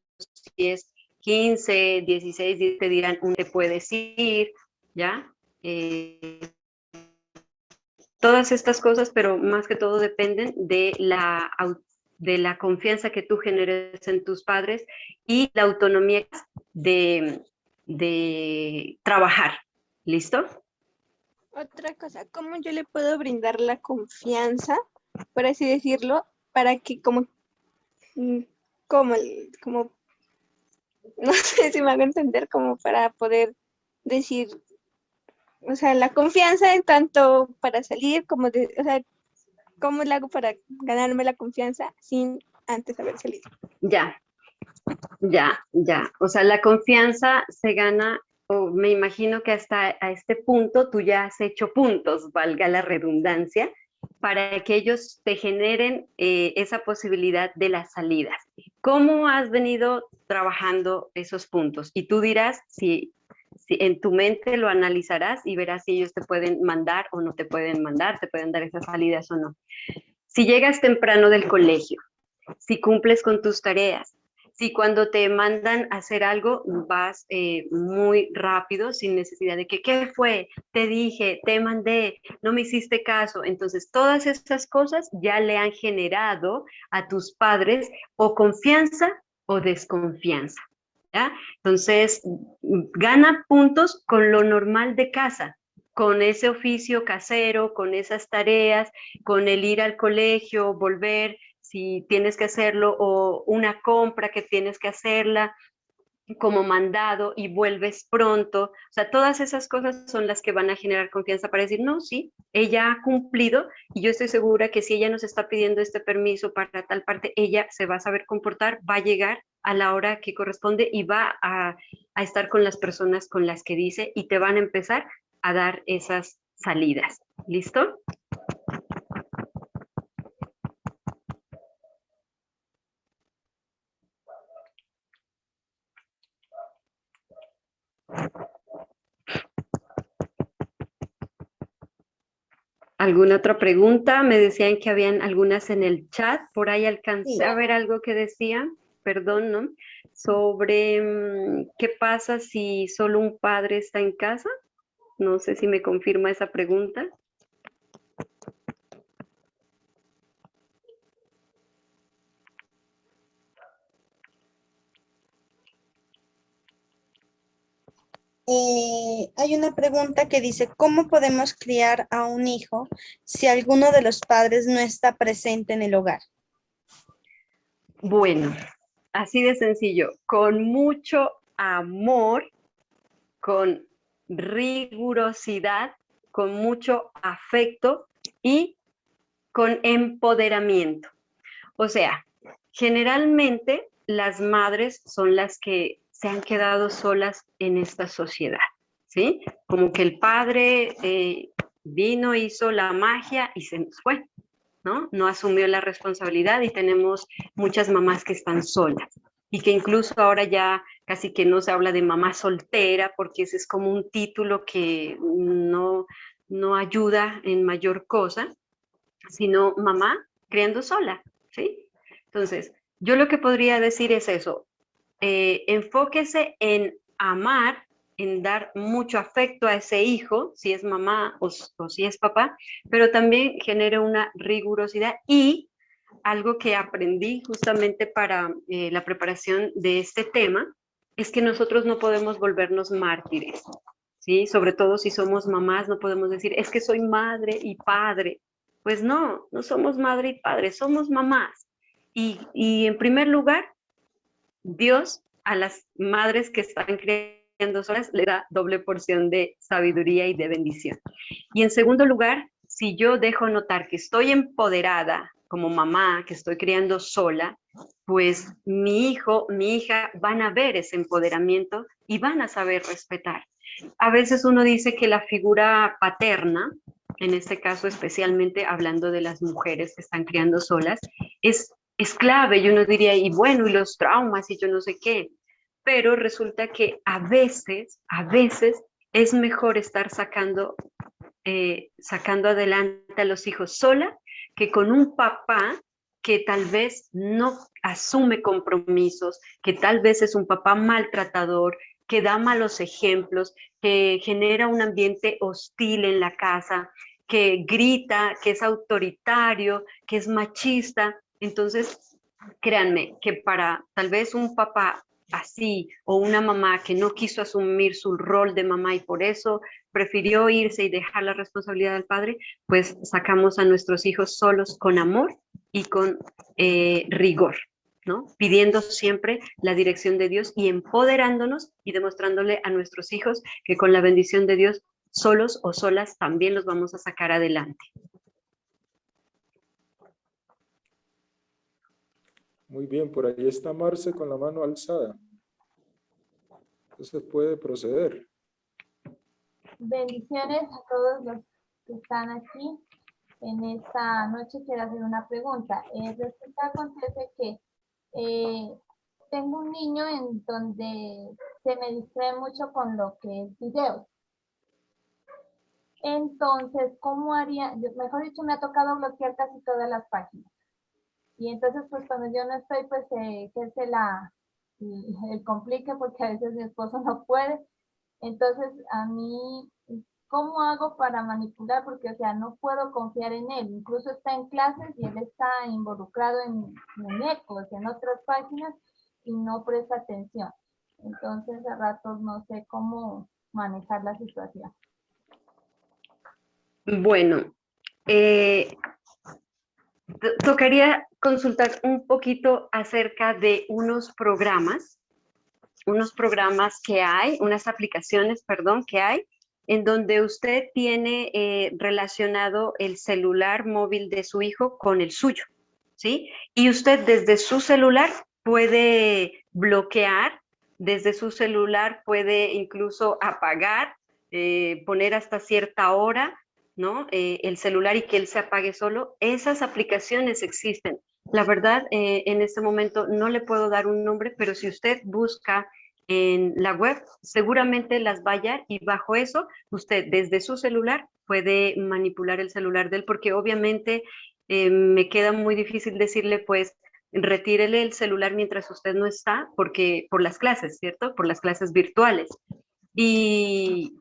si es 15, 16, te dirán, te puedes ir, ¿ya? Todas estas cosas, pero más que todo dependen de la confianza que tú generes en tus padres y la autonomía de trabajar. ¿Listo? Otra cosa, ¿cómo yo le puedo brindar la confianza, por así decirlo, para que como no sé si me hago entender, como para poder decir, o sea, la confianza en tanto para salir como o sea, ¿cómo le hago para ganarme la confianza sin antes haber salido? Ya. O sea, la confianza se gana, o me imagino que hasta a este punto tú ya has hecho puntos, valga la redundancia, para que ellos te generen esa posibilidad de las salidas. ¿Cómo has venido trabajando esos puntos? Y tú dirás si en tu mente lo analizarás y verás si ellos te pueden mandar o no te pueden mandar, te pueden dar esas salidas o no. Si llegas temprano del colegio, si cumples con tus tareas, Si cuando te mandan a hacer algo vas muy rápido, sin necesidad de que, ¿qué fue? Te dije, te mandé, no me hiciste caso. Entonces, todas esas cosas ya le han generado a tus padres o confianza o desconfianza. ¿Ya? Entonces, gana puntos con lo normal de casa, con ese oficio casero, con esas tareas, con el ir al colegio, volver si tienes que hacerlo, o una compra que tienes que hacerla como mandado y vuelves pronto. O sea, todas esas cosas son las que van a generar confianza para decir, no, sí, ella ha cumplido y yo estoy segura que si ella nos está pidiendo este permiso para tal parte, ella se va a saber comportar, va a llegar a la hora que corresponde y va a estar con las personas con las que dice y te van a empezar a dar esas salidas. ¿Listo? ¿Alguna otra pregunta? Me decían que habían algunas en el chat, por ahí alcancé Sí. a ver algo que decía, perdón, ¿no? Sobre qué pasa si solo un padre está en casa. No sé si me confirma esa pregunta. Hay una pregunta que dice, ¿cómo podemos criar a un hijo si alguno de los padres no está presente en el hogar? Bueno, así de sencillo, con mucho amor, con rigurosidad, con mucho afecto y con empoderamiento. O sea, generalmente las madres son las que se han quedado solas en esta sociedad, ¿sí? Como que el padre vino, hizo la magia y se nos fue, ¿no? No asumió la responsabilidad y tenemos muchas mamás que están solas y que incluso ahora ya casi que no se habla de mamá soltera porque ese es como un título que no ayuda en mayor cosa, sino mamá criando sola, ¿sí? Entonces, yo lo que podría decir es eso, enfóquese en amar, en dar mucho afecto a ese hijo, si es mamá o si es papá, pero también genere una rigurosidad y algo que aprendí justamente para la preparación de este tema, es que nosotros no podemos volvernos mártires, ¿sí? Sobre todo si somos mamás, no podemos decir, es que soy madre y padre. Pues no, no somos madre y padre, somos mamás. Y en primer lugar, Dios a las madres que están criando solas le da doble porción de sabiduría y de bendición. Y en segundo lugar, si yo dejo notar que estoy empoderada como mamá, que estoy criando sola, pues mi hijo, mi hija van a ver ese empoderamiento y van a saber respetar. A veces uno dice que la figura paterna, en este caso especialmente hablando de las mujeres que están criando solas, es clave y uno diría, y bueno, y los traumas y yo no sé qué, pero resulta que a veces es mejor estar sacando adelante a los hijos sola que con un papá que tal vez no asume compromisos, que tal vez es un papá maltratador, que da malos ejemplos, que genera un ambiente hostil en la casa, que grita, que es autoritario, que es machista. Entonces, créanme que para tal vez un papá así o una mamá que no quiso asumir su rol de mamá y por eso prefirió irse y dejar la responsabilidad al padre, pues sacamos a nuestros hijos solos con amor y con rigor, ¿no? Pidiendo siempre la dirección de Dios y empoderándonos y demostrándole a nuestros hijos que con la bendición de Dios, solos o solas, también los vamos a sacar adelante. Muy bien, por ahí está Marce con la mano alzada. Entonces puede proceder. Bendiciones a todos los que están aquí. En esta noche quiero hacer una pregunta. Resulta, acontece que tengo un niño en donde se me distrae mucho con lo que es video. Entonces, ¿cómo haría? Mejor dicho, me ha tocado bloquear casi todas las páginas. Y entonces, pues cuando yo no estoy, pues se ejerce el complique porque a veces mi esposo no puede. Entonces, a mí, ¿cómo hago para manipular? Porque, o sea, no puedo confiar en él. Incluso está en clases y él está involucrado en muñecos, en otras páginas y no presta atención. Entonces, a ratos no sé cómo manejar la situación. Bueno, tocaría consultar un poquito acerca de unos programas que hay, unas aplicaciones, perdón, que hay, en donde usted tiene relacionado el celular móvil de su hijo con el suyo, ¿sí? Y usted desde su celular puede bloquear, desde su celular puede incluso apagar, poner hasta cierta hora, ¿no? El celular y que él se apague solo. Esas aplicaciones existen. La verdad, en este momento no le puedo dar un nombre, pero si usted busca en la web, seguramente las va a hallar y bajo eso usted desde su celular puede manipular el celular de él, porque obviamente me queda muy difícil decirle, pues, retírele el celular mientras usted no está, porque por las clases, ¿cierto? Por las clases virtuales. Y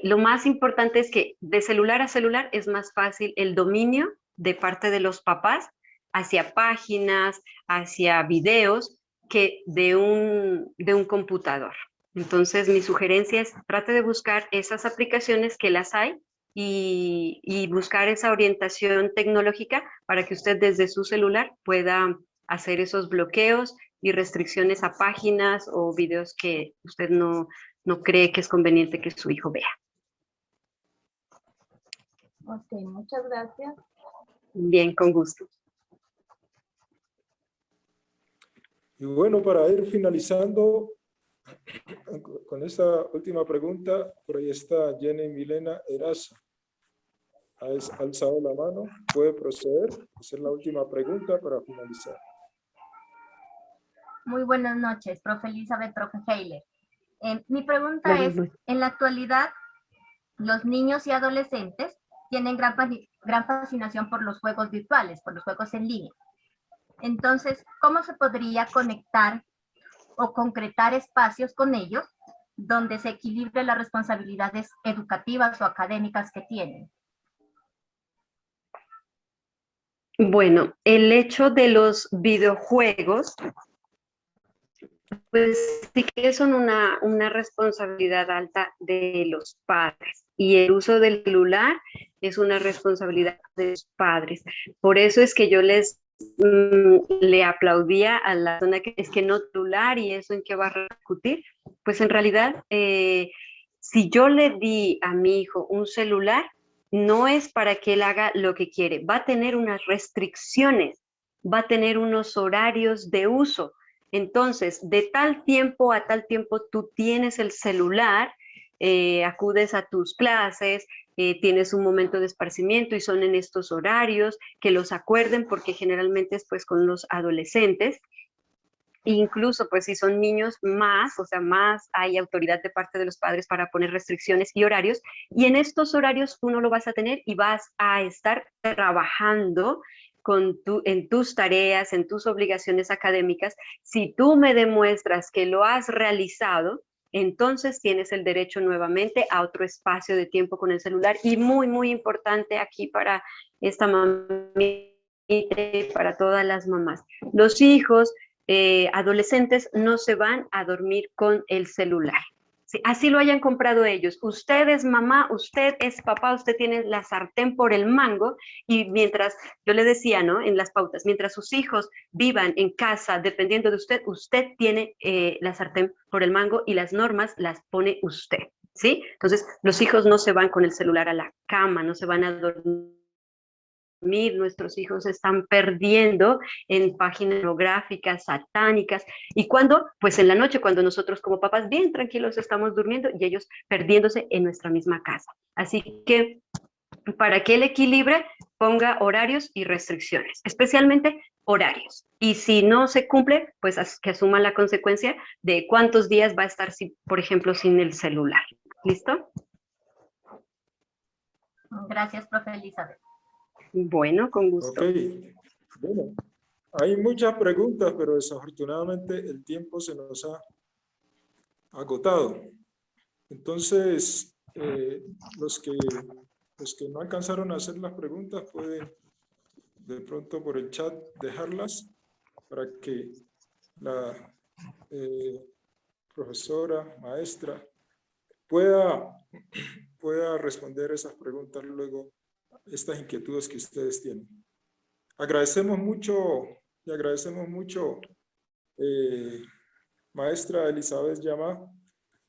lo más importante es que de celular a celular es más fácil el dominio de parte de los papás hacia páginas, hacia videos, que de un computador. Entonces, mi sugerencia es trate de buscar esas aplicaciones que las hay y buscar esa orientación tecnológica para que usted desde su celular pueda hacer esos bloqueos y restricciones a páginas o videos que usted no cree que es conveniente que su hijo vea. Ok, muchas gracias. Bien, con gusto. Y bueno, para ir finalizando con esta última pregunta, por ahí está Jenny Milena Eraza. Ha alzado la mano, puede proceder, hacer la última pregunta para finalizar. Muy buenas noches, profe Elizabeth, profe Heiler. Mi pregunta es, en la actualidad, los niños y adolescentes tienen gran fascinación por los juegos virtuales, por los juegos en línea. Entonces, ¿cómo se podría conectar o concretar espacios con ellos donde se equilibre las responsabilidades educativas o académicas que tienen? Bueno, el hecho de los videojuegos, pues sí que son una responsabilidad alta de los padres, y el uso del celular es una responsabilidad de los padres. Por eso es que yo le aplaudía a la persona que es que no celular y eso en qué va a repercutir. Pues en realidad, si yo le di a mi hijo un celular, no es para que él haga lo que quiere, va a tener unas restricciones, va a tener unos horarios de uso. Entonces, de tal tiempo a tal tiempo tú tienes el celular, acudes a tus clases, tienes un momento de esparcimiento y son en estos horarios, que los acuerden porque generalmente es pues con los adolescentes. Incluso pues si son niños más, o sea, más hay autoridad de parte de los padres para poner restricciones y horarios, y en estos horarios tú no lo vas a tener y vas a estar trabajando en tus tareas, en tus obligaciones académicas. Si tú me demuestras que lo has realizado, entonces tienes el derecho nuevamente a otro espacio de tiempo con el celular. Y muy, muy importante aquí para esta mamita y para todas las mamás, los hijos adolescentes no se van a dormir con el celular. ¿Sí? Así lo hayan comprado ellos. Usted es mamá, usted es papá, usted tiene la sartén por el mango, y mientras, yo le decía, ¿no? En las pautas, mientras sus hijos vivan en casa dependiendo de usted, usted tiene la sartén por el mango y las normas las pone usted, ¿sí? Entonces, los hijos no se van con el celular a la cama, no se van a dormir. Nuestros hijos están perdiendo en páginas pornográficas, satánicas. ¿Y cuándo? Pues en la noche, cuando nosotros como papás bien tranquilos estamos durmiendo y ellos perdiéndose en nuestra misma casa. Así que para que él equilibre, ponga horarios y restricciones, especialmente horarios. Y si no se cumple, pues que asuma la consecuencia de cuántos días va a estar, por ejemplo, sin el celular. ¿Listo? Gracias, profe Elizabeth. Bueno, con gusto. Ok. Bueno, Hay muchas preguntas, pero desafortunadamente el tiempo se nos ha agotado. Entonces, los que no alcanzaron a hacer las preguntas pueden de pronto por el chat dejarlas para que la profesora, maestra, pueda responder esas preguntas luego, estas inquietudes que ustedes tienen. Agradecemos mucho, maestra Elizabeth Llama,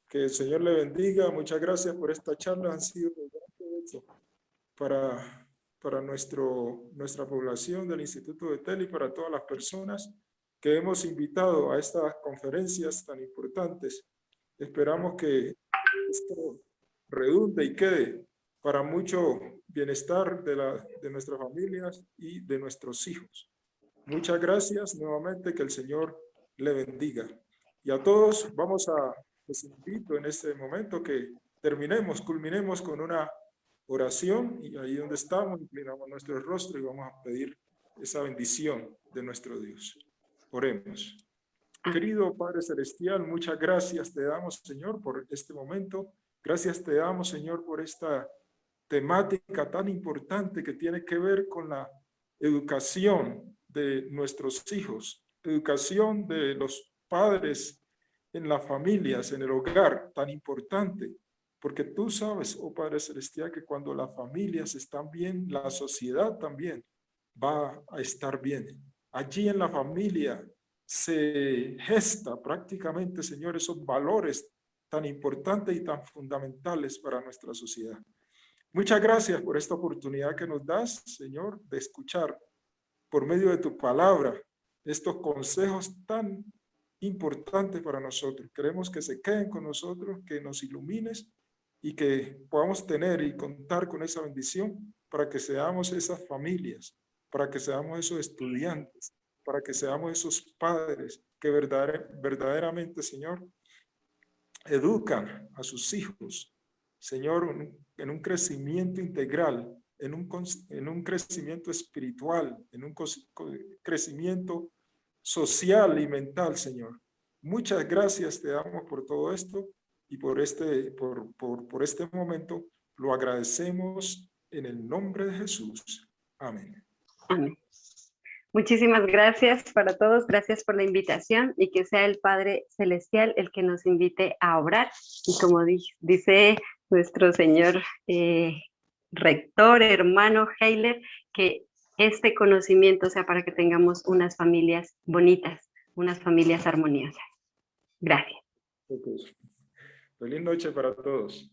que el Señor le bendiga. Muchas gracias por esta charla, han sido de gran provecho para nuestra población del Instituto de Betel y para todas las personas que hemos invitado a estas conferencias tan importantes. Esperamos que esto redunde y quede para mucho bienestar de nuestras familias y de nuestros hijos. Muchas gracias nuevamente, que el Señor le bendiga. Y a todos les invito en este momento que culminemos con una oración, y ahí donde estamos inclinamos nuestro rostro y vamos a pedir esa bendición de nuestro Dios. Oremos. Querido Padre Celestial, muchas gracias te damos, Señor, por este momento. Gracias te damos, Señor, por esta temática tan importante que tiene que ver con la educación de nuestros hijos, educación de los padres en las familias, en el hogar, tan importante. Porque tú sabes, oh Padre Celestial, que cuando las familias están bien, la sociedad también va a estar bien. Allí en la familia se gesta prácticamente, Señor, esos valores tan importantes y tan fundamentales para nuestra sociedad. Muchas gracias por esta oportunidad que nos das, Señor, de escuchar por medio de tu palabra estos consejos tan importantes para nosotros. Queremos que se queden con nosotros, que nos ilumines y que podamos tener y contar con esa bendición para que seamos esas familias, para que seamos esos estudiantes, para que seamos esos padres que verdaderamente, Señor, educan a sus hijos, Señor, en un crecimiento integral, en un crecimiento espiritual, en un crecimiento social y mental, Señor. Muchas gracias te damos por todo esto y por este momento. Lo agradecemos en el nombre de Jesús. Amén. Amén. Muchísimas gracias para todos, gracias por la invitación y que sea el Padre Celestial el que nos invite a orar. Y como dice nuestro señor rector, hermano Heiler, que este conocimiento sea para que tengamos unas familias bonitas, unas familias armoniosas. Gracias. Feliz noche para todos.